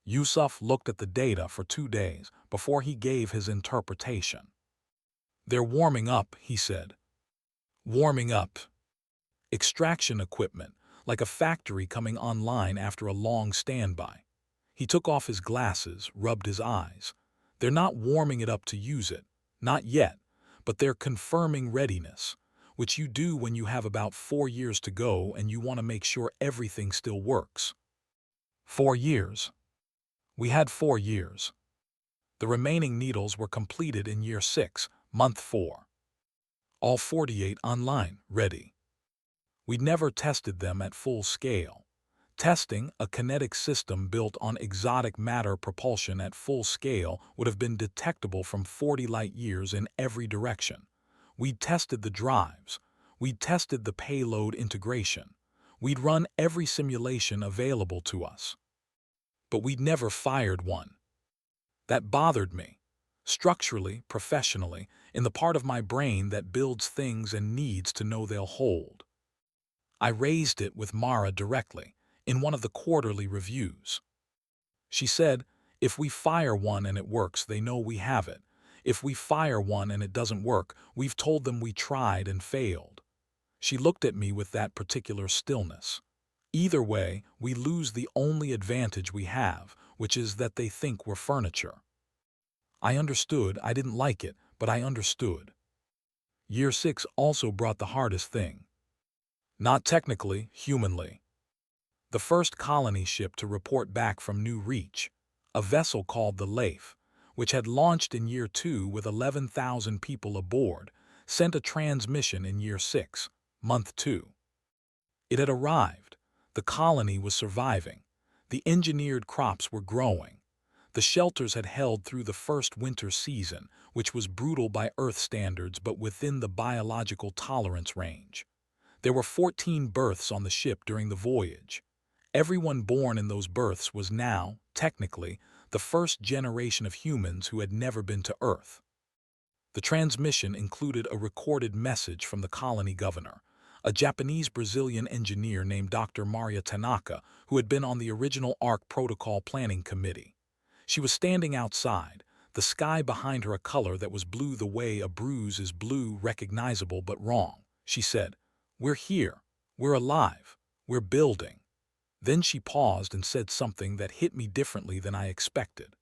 Yusuf looked at the data for 2 days before he gave his interpretation. "They're warming up," he said. "Warming up. Extraction equipment, like a factory coming online after a long standby." He took off his glasses, rubbed his eyes. "They're not warming it up to use it. Not yet, but they're confirming readiness, which you do when you have about 4 years to go and you want to make sure everything still works." 4 years. We had 4 years. The remaining needles were completed in year 6, month 4. All 48 online, ready. We'd never tested them at full scale. Testing a kinetic system built on exotic matter propulsion at full scale would have been detectable from 40 light years in every direction. We'd tested the drives. We'd tested the payload integration. We'd run every simulation available to us. But we'd never fired one. That bothered me. Structurally, professionally, in the part of my brain that builds things and needs to know they'll hold. I raised it with Mara directly, in one of the quarterly reviews. She said, "If we fire one and it works, they know we have it. If we fire one and it doesn't work, we've told them we tried and failed." She looked at me with that particular stillness. "Either way, we lose the only advantage we have, which is that they think we're furniture." I understood. I didn't like it, but I understood. Year 6 also brought the hardest thing. Not technically, humanly. The first colony ship to report back from New Reach, a vessel called the Leif, which had launched in year 2 with 11,000 people aboard, sent a transmission in year 6, month 2. It had arrived. The colony was surviving. The engineered crops were growing. The shelters had held through the first winter season, which was brutal by Earth standards but within the biological tolerance range. There were 14 berths on the ship during the voyage. Everyone born in those berths was now, technically, the first generation of humans who had never been to Earth. The transmission included a recorded message from the colony governor, a Japanese-Brazilian engineer named Dr. Maria Tanaka, who had been on the original ARC Protocol Planning Committee. She was standing outside, the sky behind her a color that was blue the way a bruise is blue, recognizable but wrong. She said, "We're here. We're alive. We're building." Then she paused and said something that hit me differently than I expected.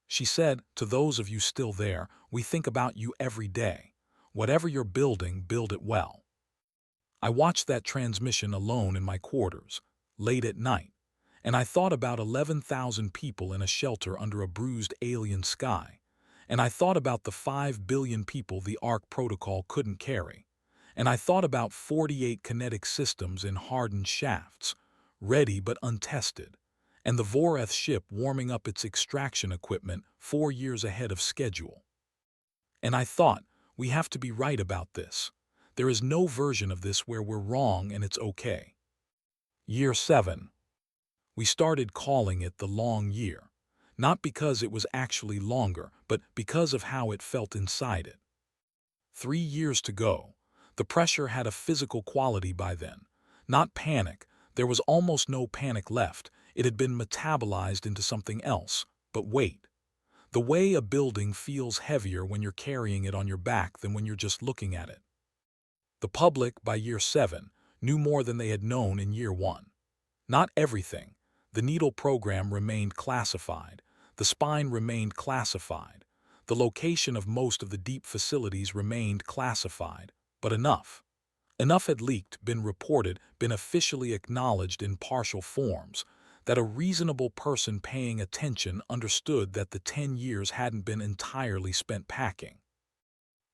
She said, "To those of you still there, we think about you every day. Whatever you're building, build it well." I watched that transmission alone in my quarters, late at night, and I thought about 11,000 people in a shelter under a bruised alien sky, and I thought about the 5 billion people the ARC protocol couldn't carry, and I thought about 48 kinetic systems in hardened shafts, ready but untested, and the Voreth ship warming up its extraction equipment 4 years ahead of schedule. And I thought, we have to be right about this. There is no version of this where we're wrong and it's okay. Year 7. We started calling it the long year, not because it was actually longer, but because of how it felt inside it. 3 years to go. The pressure had a physical quality by then. Not panic. There was almost no panic left. It had been metabolized into something else. But wait. The way a building feels heavier when you're carrying it on your back than when you're just looking at it. The public, by year 7, knew more than they had known in year 1. Not everything. The needle program remained classified. The spine remained classified. The location of most of the deep facilities remained classified. But enough. Enough had leaked, been reported, been officially acknowledged in partial forms, that a reasonable person paying attention understood that the 10 years hadn't been entirely spent packing.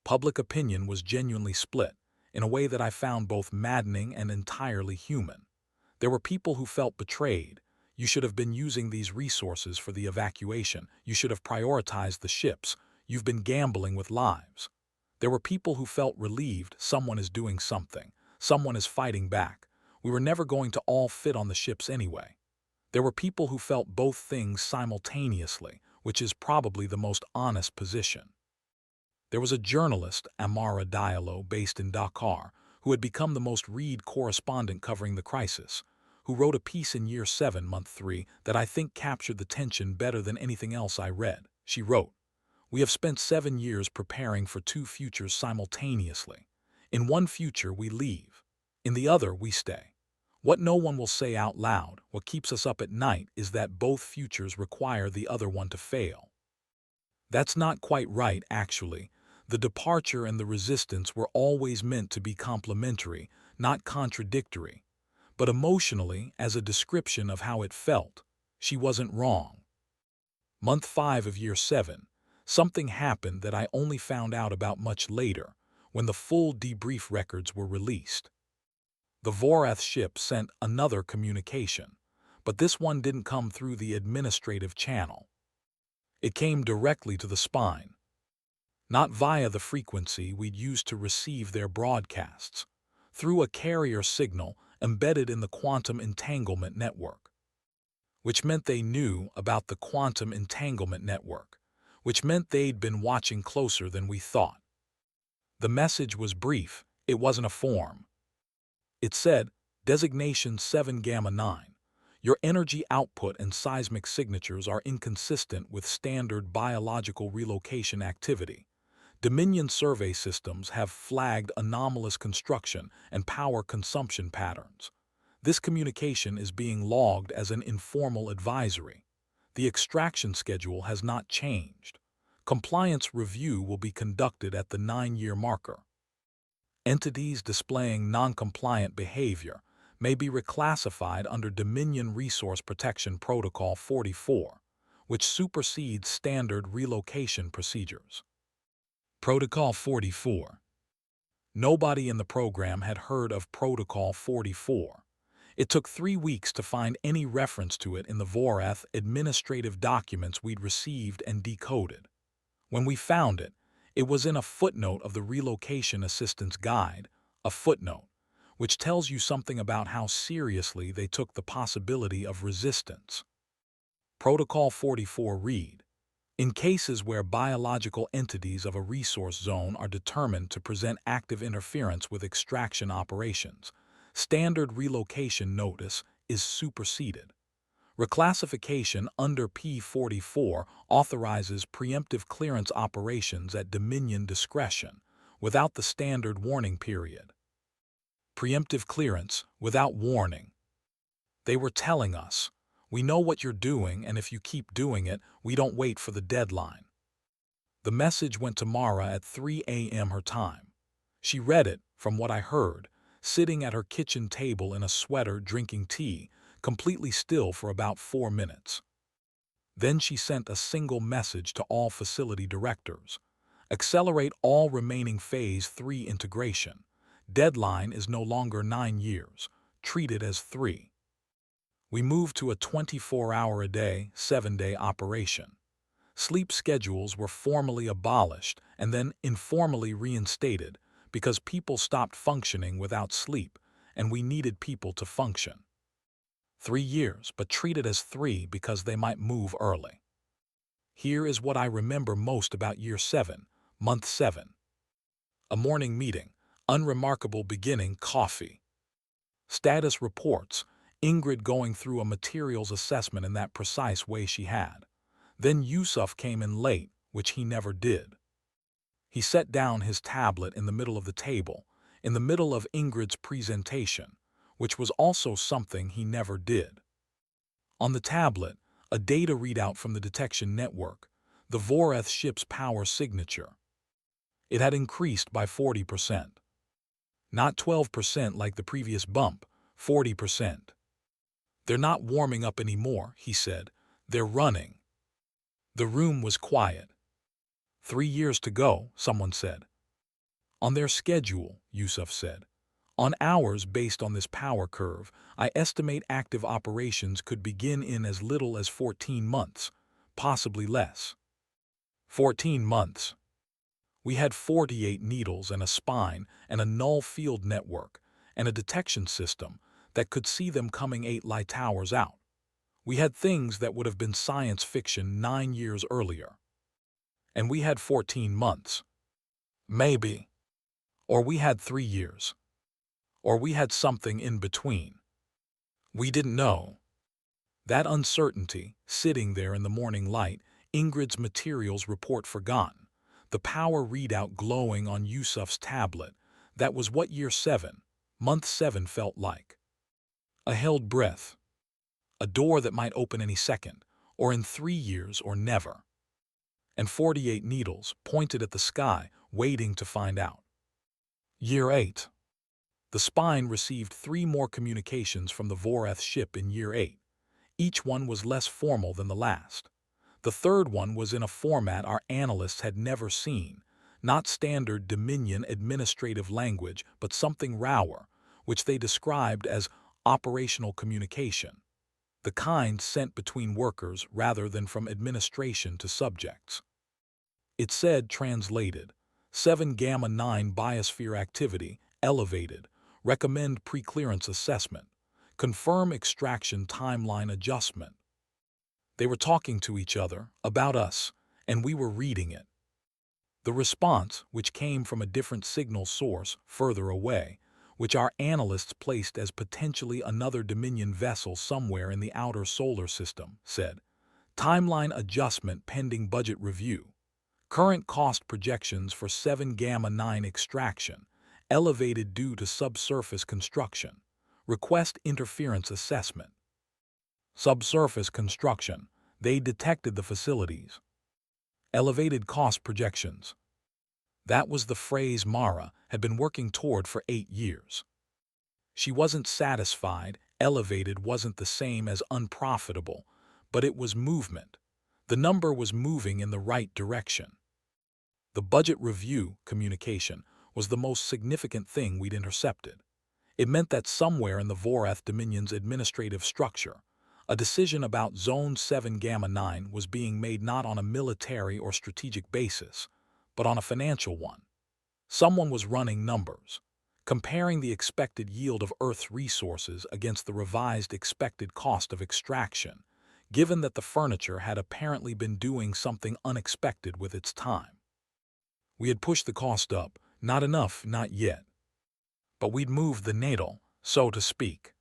Public opinion was genuinely split, in a way that I found both maddening and entirely human. There were people who felt betrayed. You should have been using these resources for the evacuation. You should have prioritized the ships. You've been gambling with lives. There were people who felt relieved. Someone is doing something. Someone is fighting back. We were never going to all fit on the ships anyway. There were people who felt both things simultaneously, which is probably the most honest position. There was a journalist, Amara Diallo, based in Dakar, who had become the most read correspondent covering the crisis, who wrote a piece in year 7, month 3, that I think captured the tension better than anything else I read. She wrote, "We have spent 7 years preparing for 2 futures simultaneously. In one future we leave. In the other we stay. What no one will say out loud, what keeps us up at night, is that both futures require the other one to fail." That's not quite right, actually. The departure and the resistance were always meant to be complementary, not contradictory. But emotionally, as a description of how it felt, she wasn't wrong. Month 5 of year 7, something happened that I only found out about much later, when the full debrief records were released. The Voreth ship sent another communication, but this one didn't come through the administrative channel. It came directly to the spine. Not via the frequency we'd used to receive their broadcasts, through a carrier signal embedded in the quantum entanglement network. Which meant they knew about the quantum entanglement network, which meant they'd been watching closer than we thought. The message was brief, it wasn't a form. It said, Designation 7 Gamma 9. Your energy output and seismic signatures are inconsistent with standard biological relocation activity. Dominion survey systems have flagged anomalous construction and power consumption patterns. This communication is being logged as an informal advisory. The extraction schedule has not changed. Compliance review will be conducted at the 9-year marker. Entities displaying non-compliant behavior may be reclassified under Dominion Resource Protection Protocol 44, which supersedes standard relocation procedures. Protocol 44. Nobody in the program had heard of Protocol 44. It took 3 weeks to find any reference to it in the Voreth administrative documents we'd received and decoded. When we found it, it was in a footnote of the Relocation Assistance Guide, a footnote, which tells you something about how seriously they took the possibility of resistance. Protocol 44 read, in cases where biological entities of a resource zone are determined to present active interference with extraction operations, standard relocation notice is superseded. Reclassification under P44 authorizes preemptive clearance operations at Dominion discretion, without the standard warning period. Preemptive clearance without warning. They were telling us, we know what you're doing, and if you keep doing it, we don't wait for the deadline. The message went to Mara at 3 a.m. her time. She read it, from what I heard, sitting at her kitchen table in a sweater drinking tea, completely still for about 4 minutes. Then she sent a single message to all facility directors. Accelerate all remaining Phase 3 integration. Deadline is no longer 9 years. Treat it as 3. We moved to a 24-hour-a-day, 7-day operation. Sleep schedules were formally abolished and then informally reinstated because people stopped functioning without sleep, and we needed people to function. 3 years, but treated as 3 because they might move early. Here is what I remember most about Year 7, Month 7. A morning meeting, unremarkable beginning, coffee. Status reports, Ingrid going through a materials assessment in that precise way she had. Then Yusuf came in late, which he never did. He set down his tablet in the middle of the table, in the middle of Ingrid's presentation, which was also something he never did. On the tablet, a data readout from the detection network, the Voreth ship's power signature. It had increased by 40%. Not 12% like the previous bump, 40%. They're not warming up anymore, he said. They're running. The room was quiet. 3 years to go, someone said. On their schedule, Yusuf said. On ours based on this power curve, I estimate active operations could begin in as little as 14 months, possibly less. 14 months. We had 48 needles and a spine and a null field network and a detection system that could see them coming 8 light towers out. We had things that would have been science fiction 9 years earlier. And we had 14 months. Maybe. Or we had 3 years. Or we had something in between. We didn't know. That uncertainty, sitting there in the morning light, Ingrid's materials report forgotten, the power readout glowing on Yusuf's tablet, that was what Year 7, Month 7 felt like. A held breath. A door that might open any second, or in 3 years or never. And 48 needles pointed at the sky, waiting to find out. Year 8. The spine received 3 more communications from the Voreth ship in Year 8. Each one was less formal than the last. The third one was in a format our analysts had never seen, not standard Dominion administrative language, but something rawer, which they described as operational communication, the kind sent between workers rather than from administration to subjects. It said, translated, 7 Gamma 9 biosphere activity, elevated, recommend pre-clearance assessment, confirm extraction timeline adjustment. They were talking to each other, about us, and we were reading it. The response, which came from a different signal source further away, which our analysts placed as potentially another Dominion vessel somewhere in the outer solar system, said, timeline adjustment pending budget review. Current cost projections for 7 Gamma 9 extraction, elevated due to subsurface construction. Request interference assessment. Subsurface construction, they detected the facilities. Elevated cost projections. That was the phrase Mara had been working toward for 8 years. She wasn't satisfied, elevated wasn't the same as unprofitable, but it was movement. The number was moving in the right direction. The budget review communication was the most significant thing we'd intercepted. It meant that somewhere in the Vorath Dominion's administrative structure, a decision about Zone 7 Gamma 9 was being made not on a military or strategic basis, but on a financial one. Someone was running numbers, comparing the expected yield of Earth's resources against the revised expected cost of extraction, given that the furniture had apparently been doing something unexpected with its time. We had pushed the cost up, not enough, not yet. But we'd moved the needle, so to speak.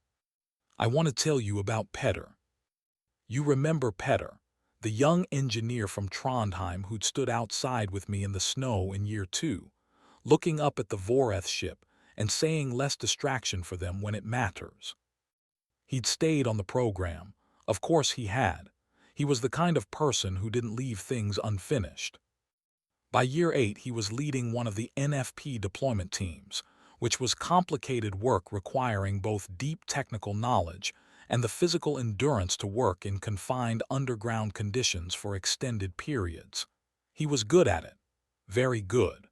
I want to tell you about Petter. You remember Petter, the young engineer from Trondheim who'd stood outside with me in the snow in year 2, looking up at the Vorath ship and saying less distraction for them when it matters. He'd stayed on the program. Of course he had. He was the kind of person who didn't leave things unfinished. By year 8, he was leading one of the NFP deployment teams, which was complicated work requiring both deep technical knowledge and the physical endurance to work in confined underground conditions for extended periods. He was good at it. Very good.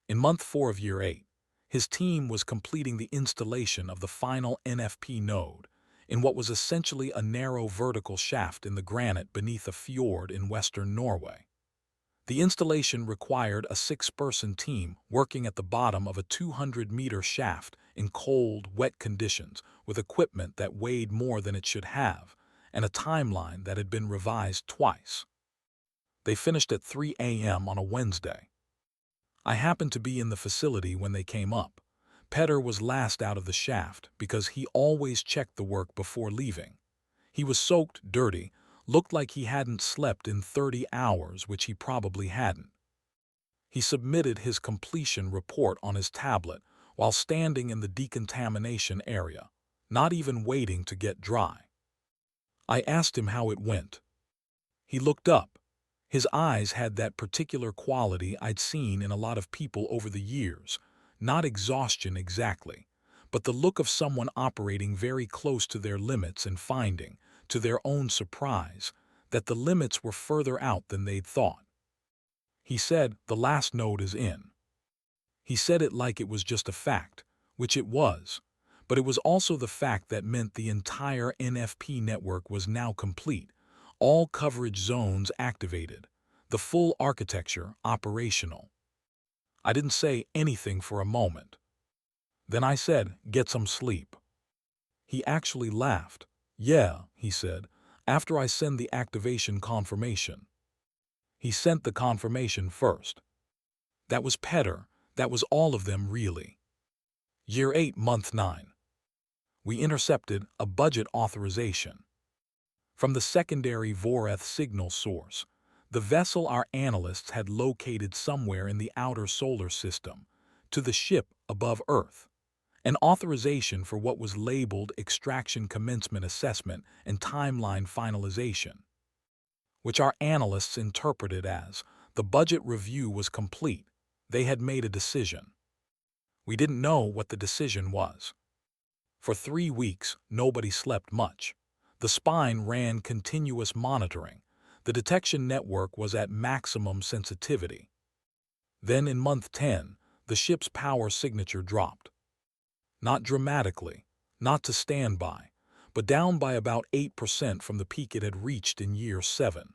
In month 4 of year 8, his team was completing the installation of the final NFP node in what was essentially a narrow vertical shaft in the granite beneath a fjord in western Norway. The installation required a 6-person team working at the bottom of a 200-meter shaft in cold, wet conditions with equipment that weighed more than it should have and a timeline that had been revised twice. They finished at 3 a.m. on a Wednesday. I happened to be in the facility when they came up. Petter was last out of the shaft because he always checked the work before leaving. He was soaked, dirty, looked like he hadn't slept in 30 hours, which he probably hadn't. He submitted his completion report on his tablet while standing in the decontamination area, not even waiting to get dry. I asked him how it went. He looked up. His eyes had that particular quality I'd seen in a lot of people over the years, not exhaustion exactly, but the look of someone operating very close to their limits and finding, to their own surprise, that the limits were further out than they'd thought. He said, "The last node is in." He said it like it was just a fact, which it was, but it was also the fact that meant the entire NFP network was now complete, all coverage zones activated, the full architecture operational. I didn't say anything for a moment. Then I said, "Get some sleep." He actually laughed. "Yeah," he said, "after I send the activation confirmation." He sent the confirmation first. That was Petter. That was all of them, really. Year 8, month 9. We intercepted a budget authorization. From the secondary Vorath signal source, the vessel our analysts had located somewhere in the outer solar system, to the ship above Earth. An authorization for what was labeled extraction commencement assessment and timeline finalization, which our analysts interpreted as the budget review was complete. They had made a decision. We didn't know what the decision was. For 3 weeks, nobody slept much. The spine ran continuous monitoring. The detection network was at maximum sensitivity. Then in month 10, the ship's power signature dropped. Not dramatically, not to standby, but down by about 8% from the peak it had reached in year 7.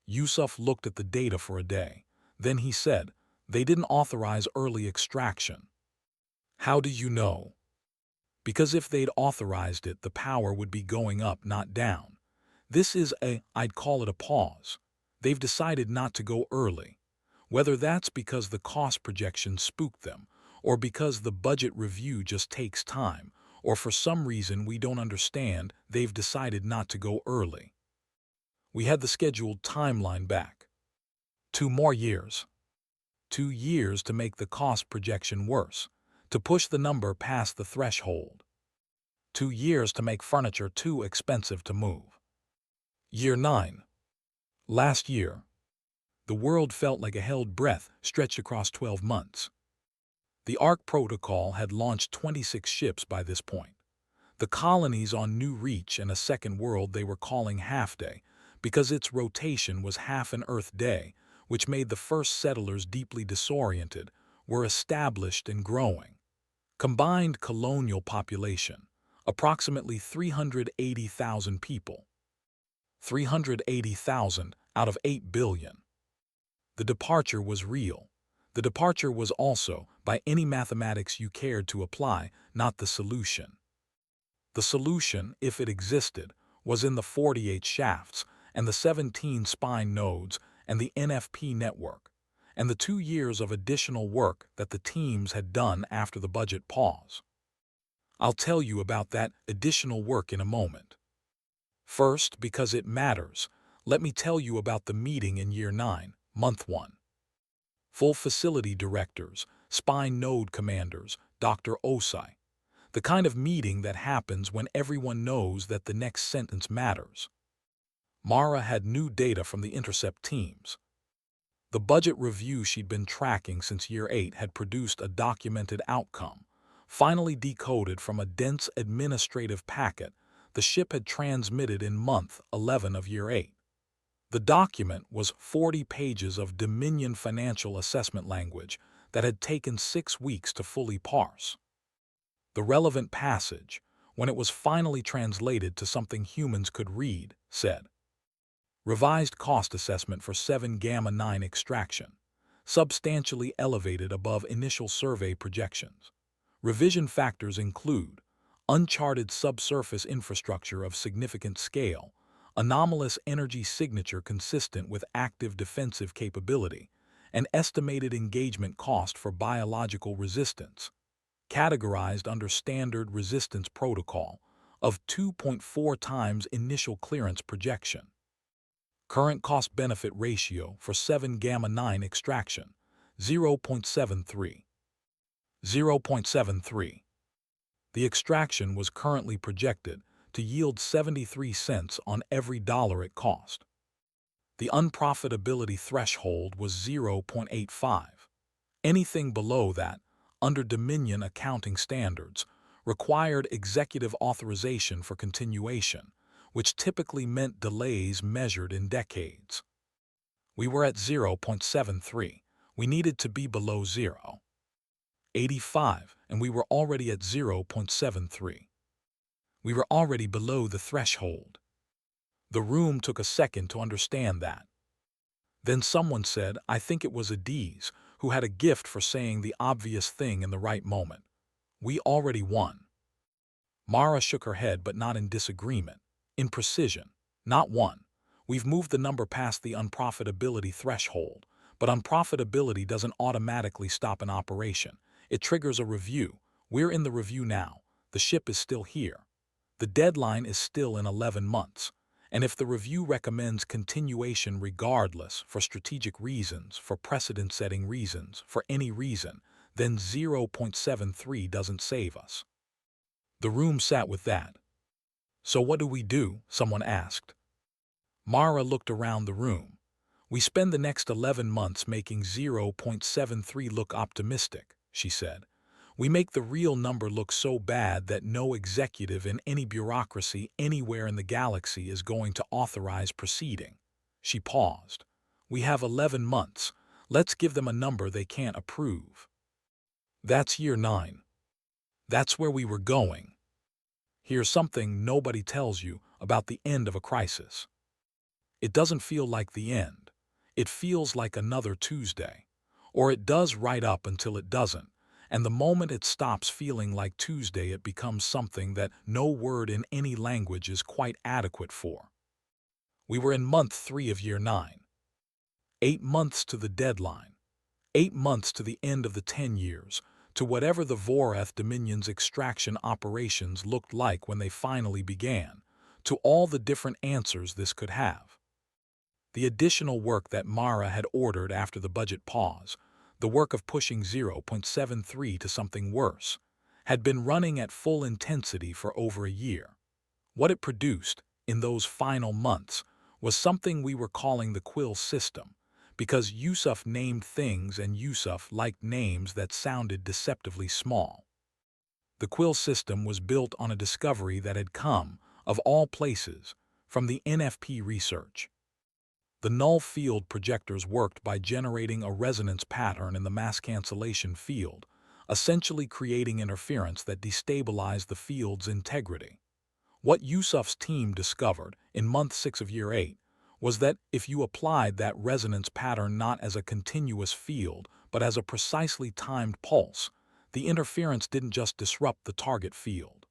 Yusuf looked at the data for a day. Then he said, "They didn't authorize early extraction." "How do you know?" "Because if they'd authorized it, the power would be going up, not down. This is I'd call it a pause. They've decided not to go early. Whether that's because the cost projections spooked them, or because the budget review just takes time, or for some reason we don't understand, they've decided not to go early." We had the scheduled timeline back. 2 more years. 2 years to make the cost projection worse, to push the number past the threshold. 2 years to make furniture too expensive to move. Year 9. Last year. The world felt like a held breath stretched across 12 months. The ARC protocol had launched 26 ships by this point. The colonies on New Reach and a second world they were calling Half-Day, because its rotation was half an Earth day, which made the first settlers deeply disoriented, were established and growing. Combined colonial population, approximately 380,000 people. 380,000 out of 8 billion. The departure was real. The departure was also, by any mathematics you cared to apply, not the solution. The solution, if it existed, was in the 48 shafts and the 17 spine nodes and the NFP network, and the 2 years of additional work that the teams had done after the budget pause. I'll tell you about that additional work in a moment. First, because it matters, let me tell you about the meeting in Year 9, Month 1. Full facility directors, spine node commanders, Dr. Osai. The kind of meeting that happens when everyone knows that the next sentence matters. Mara had new data from the intercept teams. The budget review she'd been tracking since Year 8 had produced a documented outcome, finally decoded from a dense administrative packet the ship had transmitted in month 11 of Year 8. The document was 40 pages of Dominion financial assessment language that had taken 6 weeks to fully parse. The relevant passage, when it was finally translated to something humans could read, said, "Revised cost assessment for 7-gamma-9 extraction, substantially elevated above initial survey projections. Revision factors include uncharted subsurface infrastructure of significant scale, anomalous energy signature consistent with active defensive capability, and estimated engagement cost for biological resistance, categorized under standard resistance protocol of 2.4 times initial clearance projection. Current cost-benefit ratio for 7-gamma-9 extraction, 0.73. 0.73. The extraction was currently projected to yield 73 cents on every dollar it cost. The unprofitability threshold was 0.85. Anything below that, under Dominion accounting standards, required executive authorization for continuation, which typically meant delays measured in decades. We were at 0.73. We needed to be below 0.85, and we were already at 0.73. We were already below the threshold. The room took a second to understand that. Then someone said, I think it was Adiz, who had a gift for saying the obvious thing in the right moment. We already won. Mara shook her head, but not in disagreement. In precision, not won. We've moved the number past the unprofitability threshold, but unprofitability doesn't automatically stop an operation. It triggers a review. We're in the review now. The ship is still here. The deadline is still in 11 months. And if the review recommends continuation regardless, for strategic reasons, for precedent-setting reasons, for any reason, then 0.73 doesn't save us. The room sat with that. So what do we do? Someone asked. Mara looked around the room. We spend the next 11 months making 0.73 look optimistic, she said. We make the real number look so bad that no executive in any bureaucracy anywhere in the galaxy is going to authorize proceeding. She paused. We have 11 months. Let's give them a number they can't approve. That's Year 9. That's where we were going. Here's something nobody tells you about the end of a crisis. It doesn't feel like the end. It feels like another Tuesday. Or it does right up until it doesn't. And the moment it stops feeling like Tuesday, it becomes something that no word in any language is quite adequate for. We were in month 3 of Year 9. 8 months to the deadline. 8 months to the end of the 10 years, to whatever the Voreth Dominion's extraction operations looked like when they finally began, to all the different answers this could have. The additional work that Mara had ordered after the budget pause, the work of pushing 0.73 to something worse, had been running at full intensity for over a year. What it produced, in those final months, was something we were calling the Quill system, because Yusuf named things and Yusuf liked names that sounded deceptively small. The Quill system was built on a discovery that had come, of all places, from the NFP research. The null field projectors worked by generating a resonance pattern in the mass cancellation field, essentially creating interference that destabilized the field's integrity. What Yusuf's team discovered in month 6 of year 8 was that if you applied that resonance pattern not as a continuous field, but as a precisely timed pulse, the interference didn't just disrupt the target field.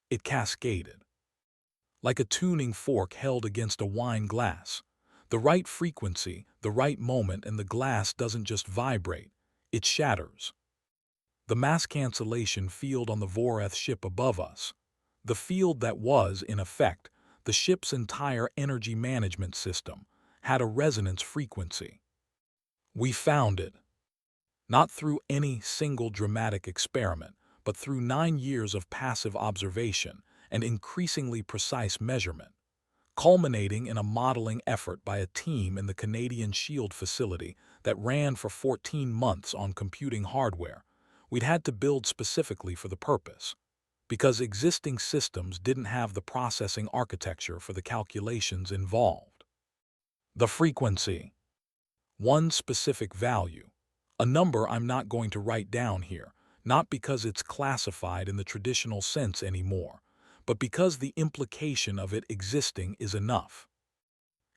It cascaded. Like a tuning fork held against a wine glass. The right frequency, the right moment, and the glass doesn't just vibrate, it shatters. The mass cancellation field on the Voreth ship above us, the field that was, in effect, the ship's entire energy management system, had a resonance frequency. We found it. Not through any single dramatic experiment, but through 9 years of passive observation and increasingly precise measurement, culminating in a modeling effort by a team in the Canadian Shield facility that ran for 14 months on computing hardware we'd had to build specifically for the purpose, because existing systems didn't have the processing architecture for the calculations involved. The frequency. One specific value, a number I'm not going to write down here, not because it's classified in the traditional sense anymore, but because the implication of it existing is enough.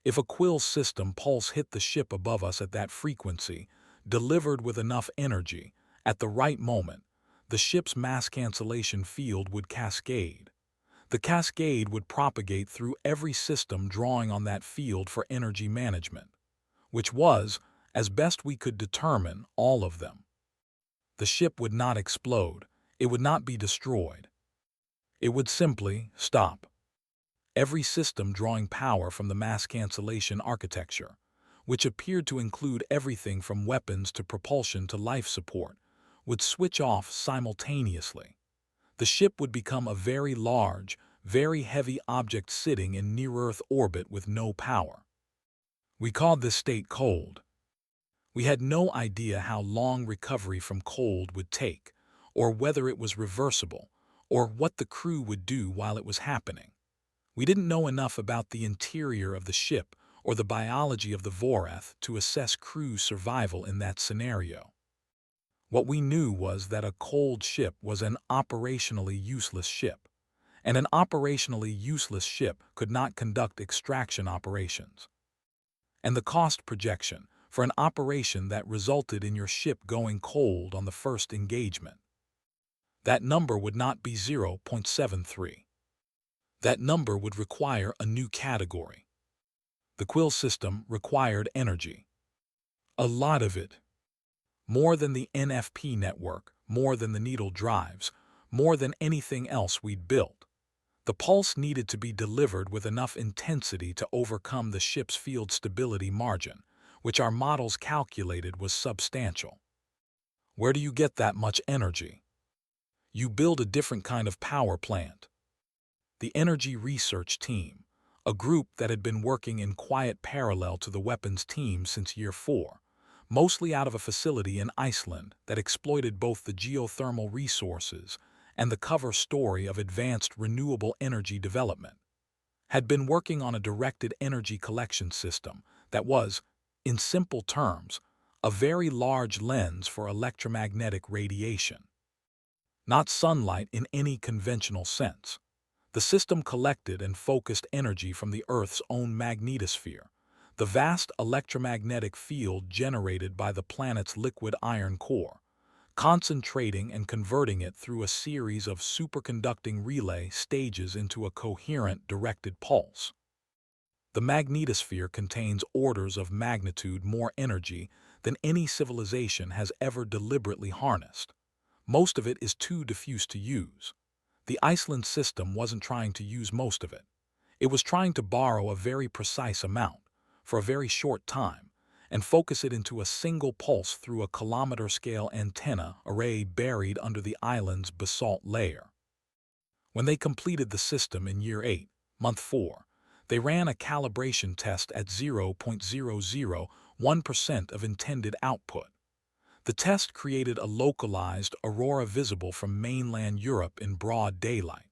If a quill system pulse hit the ship above us at that frequency, delivered with enough energy, at the right moment, the ship's mass cancellation field would cascade. The cascade would propagate through every system drawing on that field for energy management, which was, as best we could determine, all of them. The ship would not explode. It would not be destroyed. It would simply stop. Every system drawing power from the mass cancellation architecture, which appeared to include everything from weapons to propulsion to life support, would switch off simultaneously. The ship would become a very large, very heavy object sitting in near-Earth orbit with no power. We called this state cold. We had no idea how long recovery from cold would take, or whether it was reversible, or what the crew would do while it was happening. We didn't know enough about the interior of the ship or the biology of the Voreth to assess crew survival in that scenario. What we knew was that a cold ship was an operationally useless ship, and an operationally useless ship could not conduct extraction operations. And the cost projection for an operation that resulted in your ship going cold on the first engagement. That number would not be 0.73. That number would require a new category. The quill system required energy. A lot of it. More than the NFP network, more than the needle drives, more than anything else we'd built. The pulse needed to be delivered with enough intensity to overcome the ship's field stability margin, which our models calculated was substantial. Where do you get that much energy? You build a different kind of power plant. The Energy Research Team, a group that had been working in quiet parallel to the weapons team since year 4, mostly out of a facility in Iceland that exploited both the geothermal resources and the cover story of advanced renewable energy development, had been working on a directed energy collection system that was, in simple terms, a very large lens for electromagnetic radiation. Not sunlight in any conventional sense. The system collected and focused energy from the Earth's own magnetosphere, the vast electromagnetic field generated by the planet's liquid iron core, concentrating and converting it through a series of superconducting relay stages into a coherent directed pulse. The magnetosphere contains orders of magnitude more energy than any civilization has ever deliberately harnessed. Most of it is too diffuse to use. The Iceland system wasn't trying to use most of it. It was trying to borrow a very precise amount, for a very short time, and focus it into a single pulse through a kilometer-scale antenna array buried under the island's basalt layer. When they completed the system in year 8, month 4, they ran a calibration test at 0.001% of intended output. The test created a localized aurora visible from mainland Europe in broad daylight.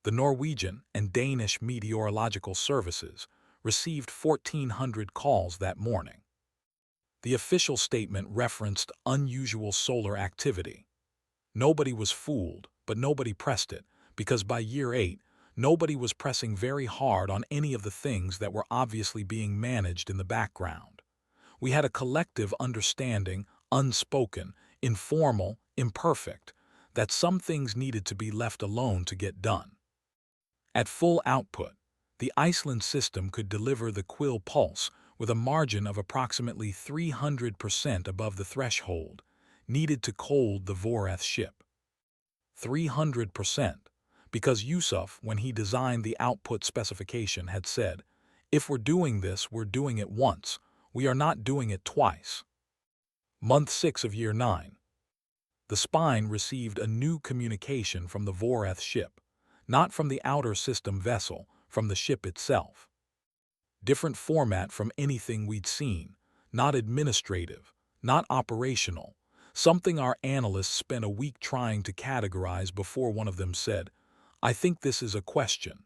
The Norwegian and Danish meteorological services received 1,400 calls that morning. The official statement referenced unusual solar activity. Nobody was fooled, but nobody pressed it, because by year 8, nobody was pressing very hard on any of the things that were obviously being managed in the background. We had a collective understanding, unspoken, informal, imperfect, that some things needed to be left alone to get done. At full output, the Iceland system could deliver the Quill pulse with a margin of approximately 300% above the threshold needed to cold the Voreth ship. 300%, because Yusuf, when he designed the output specification, had said, "If we're doing this, we're doing it once. We are not doing it twice." Month 6 of year 9. The spine received a new communication from the Voreth ship, not from the outer system vessel, from the ship itself. Different format from anything we'd seen, not administrative, not operational, something our analysts spent a week trying to categorize before one of them said, "I think this is a question."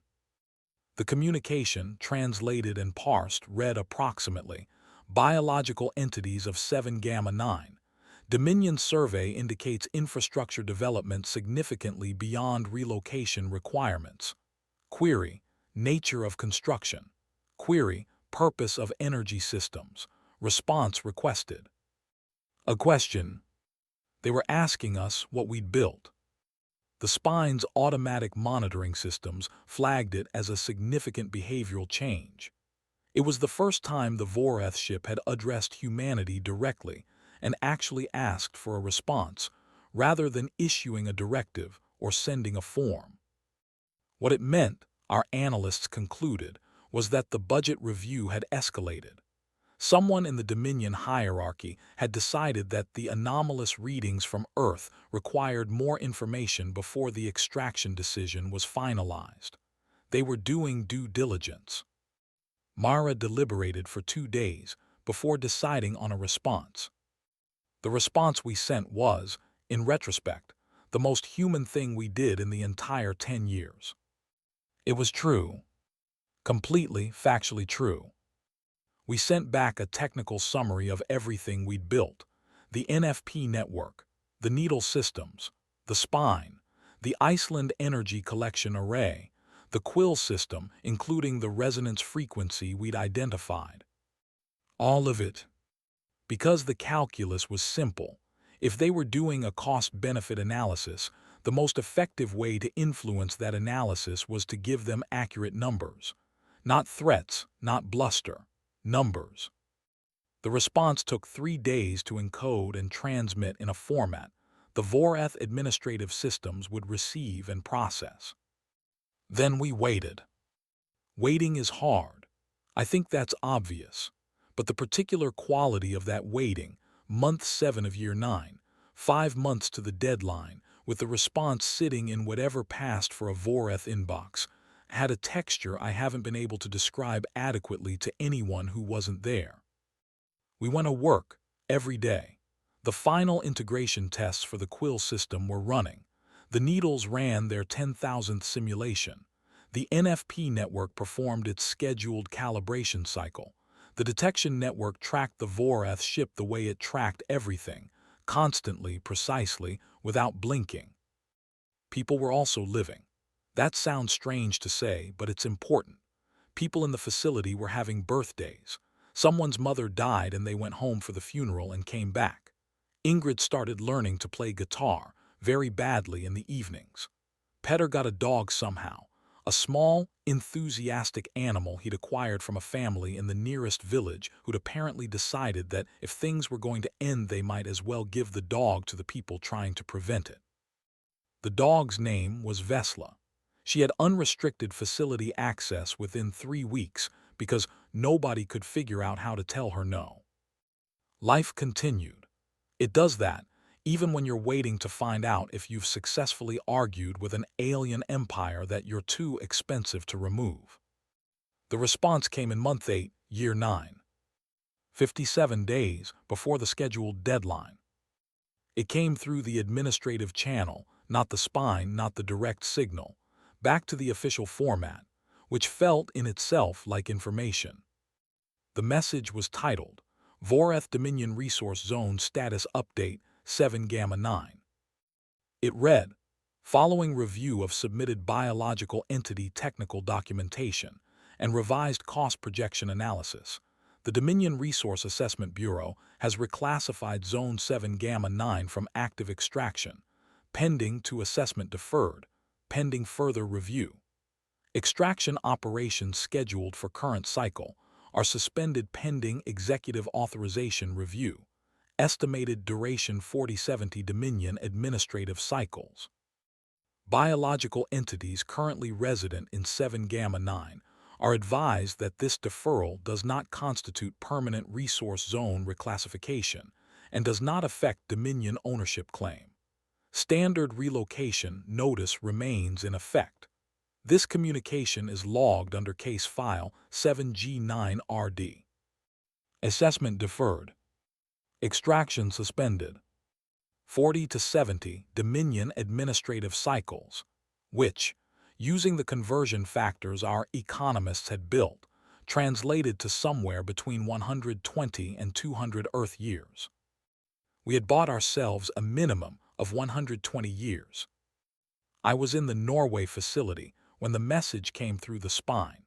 The communication, translated and parsed, read approximately, "Biological entities of 7 Gamma 9. Dominion survey indicates infrastructure development significantly beyond relocation requirements. Query, nature of construction. Query, purpose of energy systems. Response requested." A question. They were asking us what we'd built. The spine's automatic monitoring systems flagged it as a significant behavioral change. It was the first time the Voreth ship had addressed humanity directly and actually asked for a response, rather than issuing a directive or sending a form. What it meant, our analysts concluded, was that the budget review had escalated. Someone in the Dominion hierarchy had decided that the anomalous readings from Earth required more information before the extraction decision was finalized. They were doing due diligence. Mara deliberated for 2 days before deciding on a response. The response we sent was, in retrospect, the most human thing we did in the entire 10 years. It was true. Completely, factually true. We sent back a technical summary of everything we'd built: the NFP network, the needle systems, the spine, the Iceland energy collection array, the Quill system, including the resonance frequency we'd identified. All of it. Because the calculus was simple. If they were doing a cost-benefit analysis, the most effective way to influence that analysis was to give them accurate numbers. Not threats, not bluster. Numbers. The response took 3 days to encode and transmit in a format the Voreth administrative systems would receive and process. Then we waited. Waiting is hard. I think that's obvious. But the particular quality of that waiting, month 7 of year 9, 5 months to the deadline, with the response sitting in whatever passed for a Voreth inbox, had a texture I haven't been able to describe adequately to anyone who wasn't there. We went to work every day. The final integration tests for the Quill system were running. The needles ran their 10,000th simulation. The NFP network performed its scheduled calibration cycle. The detection network tracked the Voreth ship the way it tracked everything, constantly, precisely, without blinking. People were also living. That sounds strange to say, but it's important. People in the facility were having birthdays. Someone's mother died and they went home for the funeral and came back. Ingrid started learning to play guitar, very badly in the evenings. Petter got a dog somehow, a small, enthusiastic animal he'd acquired from a family in the nearest village who'd apparently decided that if things were going to end they might as well give the dog to the people trying to prevent it. The dog's name was Vesla. She had unrestricted facility access within 3 weeks because nobody could figure out how to tell her no. Life continued. It does that, even when you're waiting to find out if you've successfully argued with an alien empire that you're too expensive to remove. The response came in month 8, year 9. 57 days before the scheduled deadline. It came through the administrative channel, not the spine, not the direct signal, back to the official format, which felt in itself like information. The message was titled, Voreth Dominion Resource Zone Status Update 7 Gamma 9. It read, "Following review of submitted biological entity technical documentation and revised cost projection analysis, the Dominion Resource Assessment Bureau has reclassified Zone 7 Gamma 9 from active extraction, pending to assessment deferred, pending further review. Extraction operations scheduled for current cycle are suspended pending executive authorization review. Estimated duration 4070 Dominion administrative cycles. Biological entities currently resident in 7 Gamma 9 are advised that this deferral does not constitute permanent resource zone reclassification and does not affect Dominion ownership claim. Standard relocation notice remains in effect. This communication is logged under case file 7G9RD. Assessment deferred. Extraction suspended. 40 to 70 Dominion administrative cycles, which, using the conversion factors our economists had built, translated to somewhere between 120 and 200 Earth years. We had bought ourselves a minimum of 120 years. I was in the Norway facility when the message came through the spine.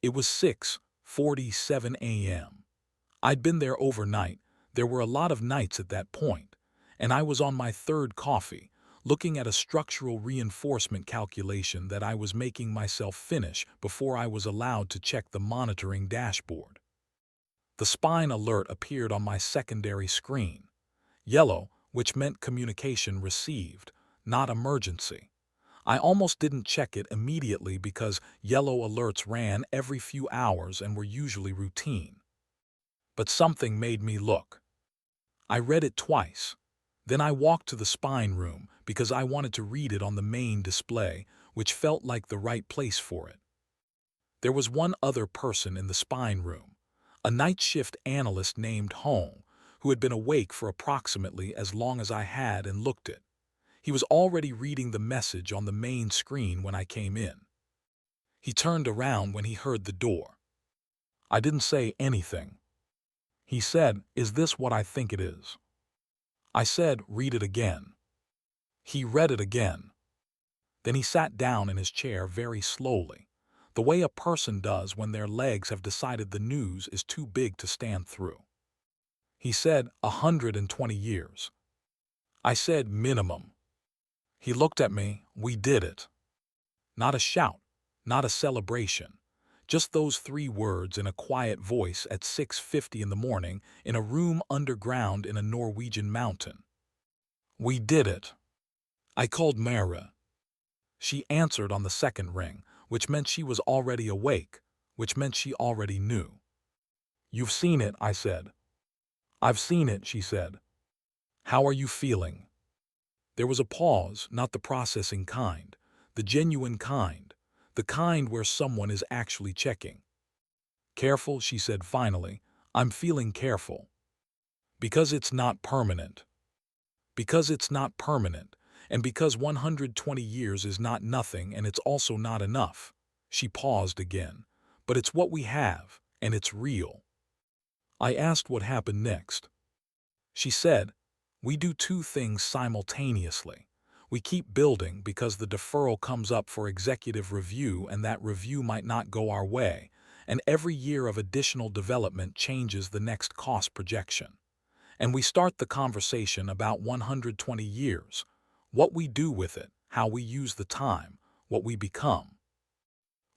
It was 6:47 a.m. I'd been there overnight. There were a lot of nights at that point, and I was on my third coffee, looking at a structural reinforcement calculation that I was making myself finish before I was allowed to check the monitoring dashboard. The spine alert appeared on my secondary screen. Yellow, which meant communication received, not emergency. I almost didn't check it immediately because yellow alerts ran every few hours and were usually routine. But something made me look. I read it twice. Then I walked to the spine room because I wanted to read it on the main display, which felt like the right place for it. There was one other person in the spine room, a night shift analyst named Hong, who had been awake for approximately as long as I had and looked it. He was already reading the message on the main screen when I came in. He turned around when he heard the door. I didn't say anything. He said, "Is this what I think it is?" I said, "Read it again." He read it again. Then he sat down in his chair very slowly, the way a person does when their legs have decided the news is too big to stand through. He said, 120 years. I said, minimum. He looked at me. We did it. Not a shout, not a celebration. Just those 3 words in a quiet voice at 6:50 in the morning in a room underground in a Norwegian mountain. We did it. I called Mara. She answered on the second ring, which meant she was already awake, which meant she already knew. You've seen it, I said. I've seen it, she said. How are you feeling? There was a pause, not the processing kind, the genuine kind, the kind where someone is actually checking. Careful, she said finally. I'm feeling careful. Because it's not permanent. Because it's not permanent, and because 120 years is not nothing and it's also not enough. She paused again. But it's what we have, and it's real. I asked what happened next. She said, we do 2 things simultaneously. We keep building because the deferral comes up for executive review and that review might not go our way, and every year of additional development changes the next cost projection. And we start the conversation about 120 years, what we do with it, how we use the time, what we become.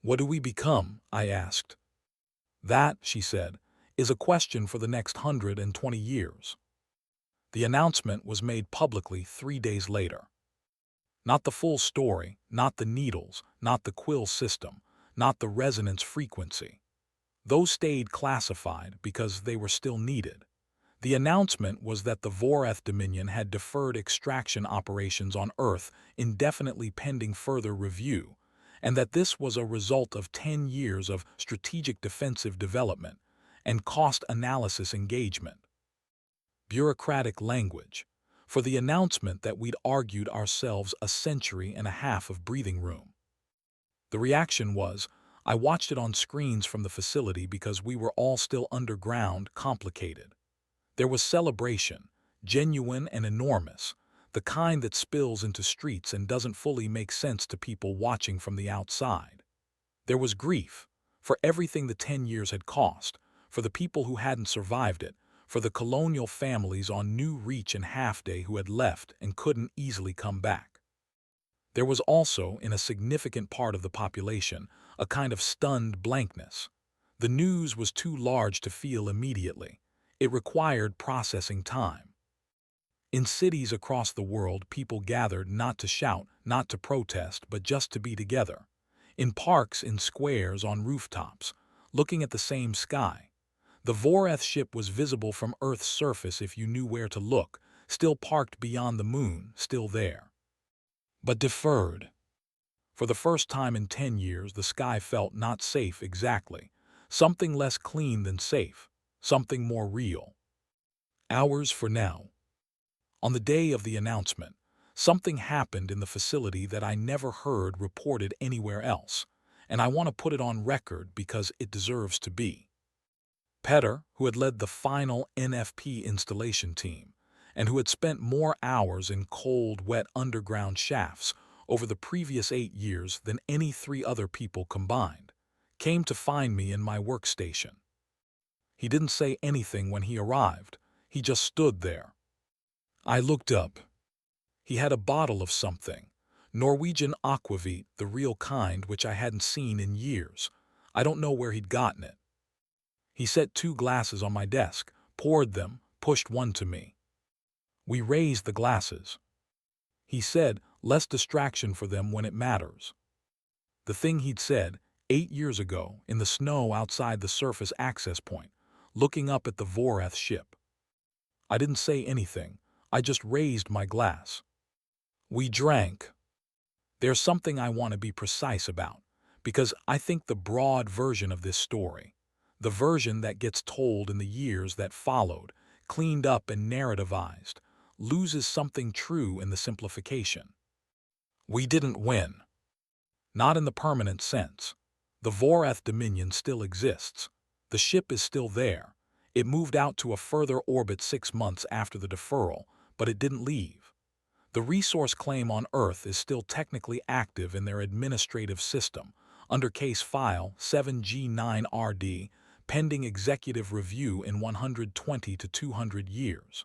What do we become? I asked. That, she said, is a question for the next 120 years. The announcement was made publicly 3 days later. Not the full story, not the needles, not the quill system, not the resonance frequency. Those stayed classified because they were still needed. The announcement was that the Voreth Dominion had deferred extraction operations on Earth indefinitely pending further review, and that this was a result of 10 years of strategic defensive development and cost analysis engagement. Bureaucratic language, for the announcement that we'd argued ourselves a century and a half of breathing room. The reaction was, I watched it on screens from the facility because we were all still underground, complicated. There was celebration, genuine and enormous. the kind that spills into streets and doesn't fully make sense to people watching from the outside. There was grief, for everything the 10 years had cost, for the people who hadn't survived it, for the colonial families on New Reach and Half Day who had left and couldn't easily come back. There was also, in a significant part of the population, a kind of stunned blankness. The news was too large to feel immediately. It required processing time. In cities across the world, people gathered not to shout, not to protest, but just to be together. In parks, in squares, on rooftops, looking at the same sky. The Voreth ship was visible from Earth's surface if you knew where to look, still parked beyond the moon, still there. But deferred. For the first time in 10 years, the sky felt not safe exactly. Something less clean than safe. Something more real. Hours for now. On the day of the announcement, something happened in the facility that I never heard reported anywhere else, and I want to put it on record because it deserves to be. Petter, who had led the final NFP installation team, and who had spent more hours in cold, wet underground shafts over the previous 8 years than any 3 other people combined, came to find me in my workstation. He didn't say anything when he arrived. He just stood there. I looked up. He had a bottle of something, Norwegian aquavit, the real kind, which I hadn't seen in years. I don't know where he'd gotten it. He set 2 glasses on my desk, poured them, pushed one to me. We raised the glasses. He said, less distraction for them when it matters. The thing he'd said 8 years ago in the snow outside the surface access point, looking up at the Voreth ship. I didn't say anything. I just raised my glass. We drank. There's something I want to be precise about, because I think the broad version of this story, the version that gets told in the years that followed, cleaned up and narrativized, loses something true in the simplification. We didn't win. Not in the permanent sense. The Voreth Dominion still exists. The ship is still there. It moved out to a further orbit 6 months after the deferral, but it didn't leave. The resource claim on Earth is still technically active in their administrative system, under case file 7G9RD, pending executive review in 120 to 200 years.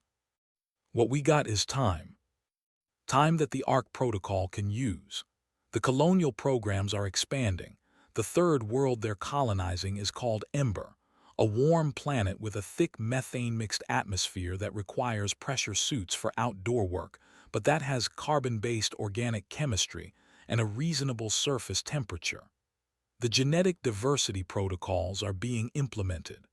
What we got is time. Time that the ARC protocol can use. The colonial programs are expanding. The third world they're colonizing is called Ember, a warm planet with a thick methane-mixed atmosphere that requires pressure suits for outdoor work, but that has carbon-based organic chemistry and a reasonable surface temperature. The genetic diversity protocols are being implemented.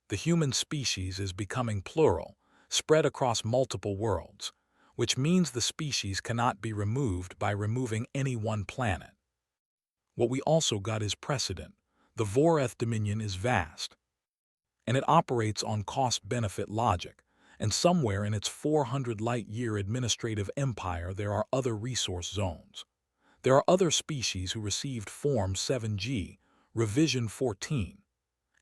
The human species is becoming plural, spread across multiple worlds, which means the species cannot be removed by removing any one planet. What we also got is precedent. The Voreth Dominion is vast, and it operates on cost-benefit logic, and somewhere in its 400 light-year administrative empire there are other resource zones. There are other species who received Form 7G, Revision 14,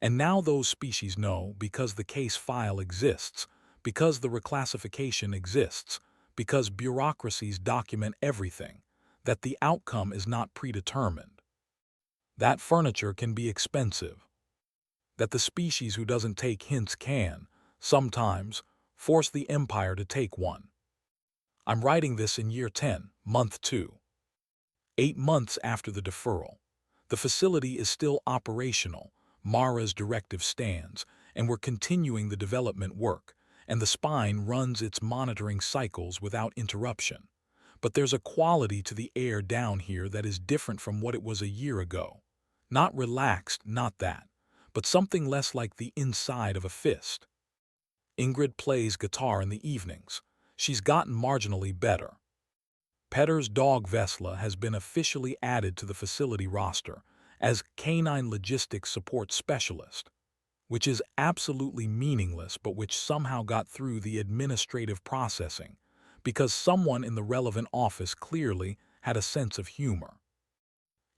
and now those species know, because the case file exists, because the reclassification exists, because bureaucracies document everything, that the outcome is not predetermined. That furniture can be expensive. That the species who doesn't take hints can, sometimes, force the empire to take one. I'm writing this in year 10, month 2. 8 months after the deferral. The facility is still operational, Mara's directive stands, and we're continuing the development work, and the spine runs its monitoring cycles without interruption. But there's a quality to the air down here that is different from what it was a year ago. Not relaxed, not that, but something less like the inside of a fist. Ingrid plays guitar in the evenings. She's gotten marginally better. Petter's dog Vesla has been officially added to the facility roster as Canine Logistics Support Specialist, which is absolutely meaningless but which somehow got through the administrative processing because someone in the relevant office clearly had a sense of humor.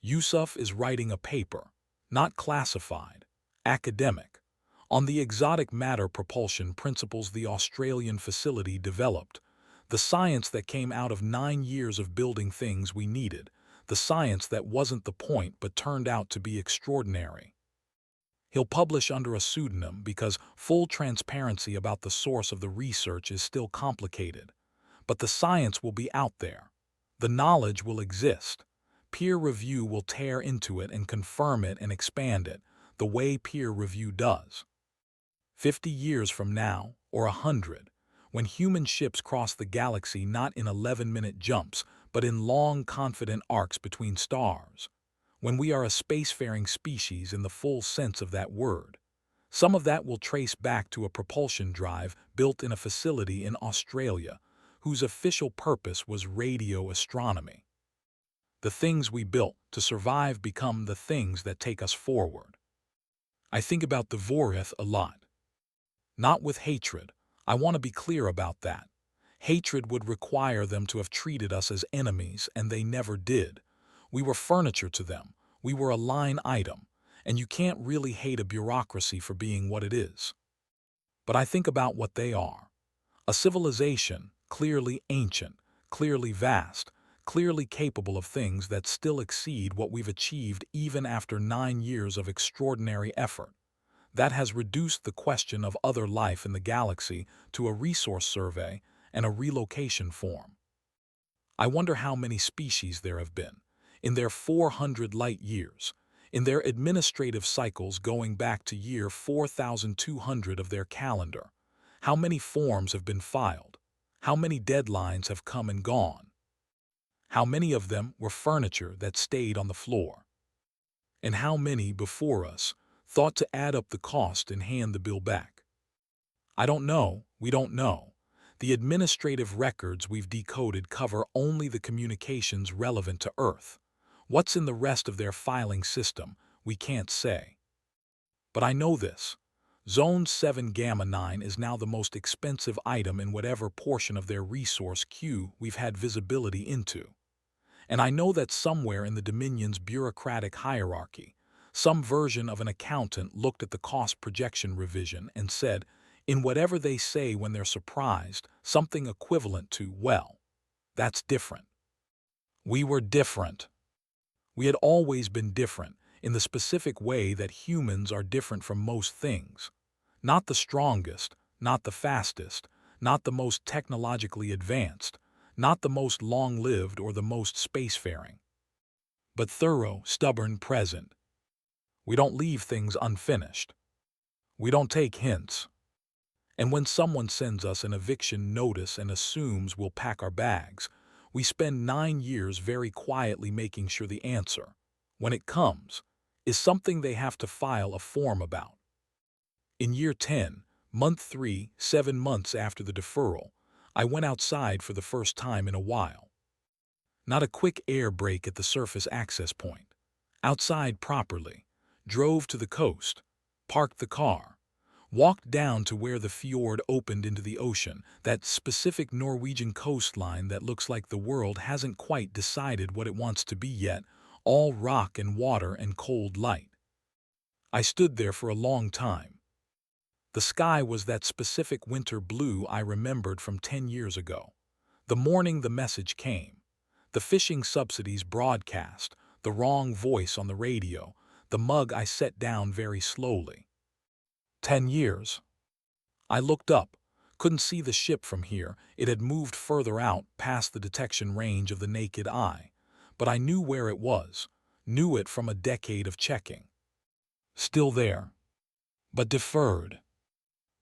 Yusuf is writing a paper, not classified, academic, on the exotic matter propulsion principles the Australian facility developed, The science that came out of 9 years of building things we needed. The science that wasn't the point but turned out to be extraordinary. He'll publish under a pseudonym because full transparency about the source of the research is still complicated. But the science will be out there. The knowledge will exist. Peer review will tear into it and confirm it and expand it, the way peer review does. 50 years from now, or 100, when human ships cross the galaxy not in 11-minute jumps, but in long, confident arcs between stars, when we are a spacefaring species in the full sense of that word, some of that will trace back to a propulsion drive built in a facility in Australia, whose official purpose was radio astronomy. The things we built to survive become the things that take us forward. I think about the Vorith a lot. Not with hatred. I want to be clear about that. Hatred would require them to have treated us as enemies, and they never did. We were furniture to them. We were a line item, and you can't really hate a bureaucracy for being what it is. But I think about what they are. A civilization, clearly ancient, clearly vast, clearly capable of things that still exceed what we've achieved even after 9 years of extraordinary effort. That has reduced the question of other life in the galaxy to a resource survey and a relocation form. I wonder how many species there have been, in their 400 light years, in their administrative cycles going back to year 4200 of their calendar. How many forms have been filed? How many deadlines have come and gone? How many of them were furniture that stayed on the floor? And how many before us thought to add up the cost and hand the bill back? I don't know, we don't know. The administrative records we've decoded cover only the communications relevant to Earth. What's in the rest of their filing system, we can't say. But I know this. Zone 7 Gamma 9 is now the most expensive item in whatever portion of their resource queue we've had visibility into. And I know that somewhere in the Dominion's bureaucratic hierarchy, some version of an accountant looked at the cost projection revision and said, in whatever they say when they're surprised, something equivalent to, well, that's different. We were different. We had always been different, in the specific way that humans are different from most things. Not the strongest, not the fastest, not the most technologically advanced, not the most long-lived or the most spacefaring. But thorough, stubborn, present. We don't leave things unfinished. We don't take hints. And when someone sends us an eviction notice and assumes we'll pack our bags, we spend 9 years very quietly making sure the answer, when it comes, is something they have to file a form about. In year 10, month 3, 7 months after the deferral, I went outside for the first time in a while. Not a quick air break at the surface access point. Outside properly, drove to the coast, parked the car, walked down to where the fjord opened into the ocean, that specific Norwegian coastline that looks like the world hasn't quite decided what it wants to be yet, all rock and water and cold light. I stood there for a long time. The sky was that specific winter blue I remembered from 10 years ago. The morning the message came. The fishing subsidies broadcast, the wrong voice on the radio, the mug I set down very slowly. 10 years. I looked up, couldn't see the ship from here. It had moved further out past the detection range of the naked eye. But I knew where it was, knew it from a decade of checking. Still there, but deferred.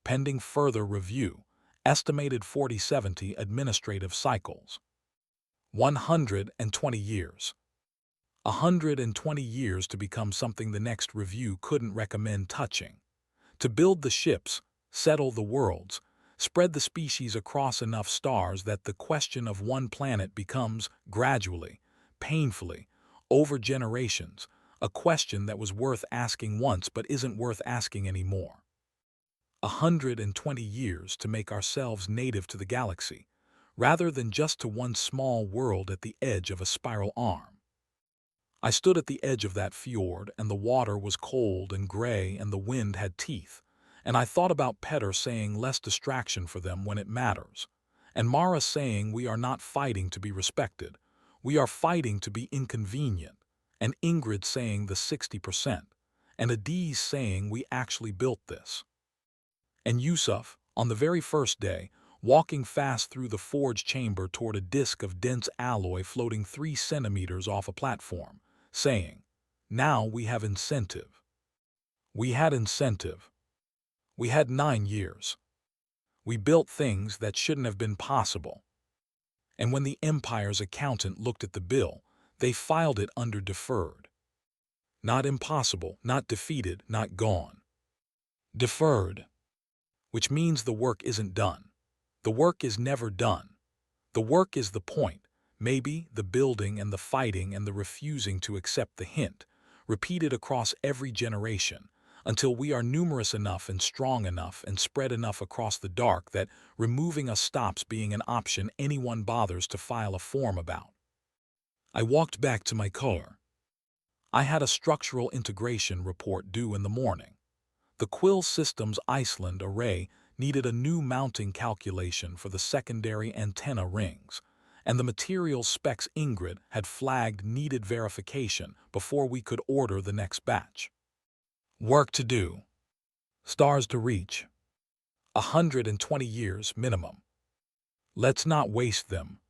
Pending further review, estimated 4070 administrative cycles. 120 years. 120 years to become something the next review couldn't recommend touching. To build the ships, settle the worlds, spread the species across enough stars that the question of one planet becomes, gradually, painfully, over generations, a question that was worth asking once but isn't worth asking anymore. 120 years to make ourselves native to the galaxy, rather than just to one small world at the edge of a spiral arm. I stood at the edge of that fjord, and the water was cold and gray and the wind had teeth, and I thought about Petter saying less distraction for them when it matters, And Mara saying we are not fighting to be respected, we are fighting to be inconvenient, and Ingrid saying the 60%, and Adiz saying we actually built this. And Yusuf, on the very first day, walking fast through the forge chamber toward a disk of dense alloy floating 3 centimeters off a platform, saying, "Now we have incentive." We had incentive. We had 9 years. We built things that shouldn't have been possible. And when the Empire's accountant looked at the bill, they filed it under deferred. Not impossible, not defeated, not gone. Deferred. Which means the work isn't done. The work is never done. The work is the point, maybe the building and the fighting and the refusing to accept the hint, repeated across every generation, until we are numerous enough and strong enough and spread enough across the dark that removing us stops being an option anyone bothers to file a form about. I walked back to my car. I had a structural integration report due in the morning. The Quill Systems Iceland array needed a new mounting calculation for the secondary antenna rings, and the materials specs Ingrid had flagged needed verification before we could order the next batch. Work to do. Stars to reach. 120 years minimum. Let's not waste them.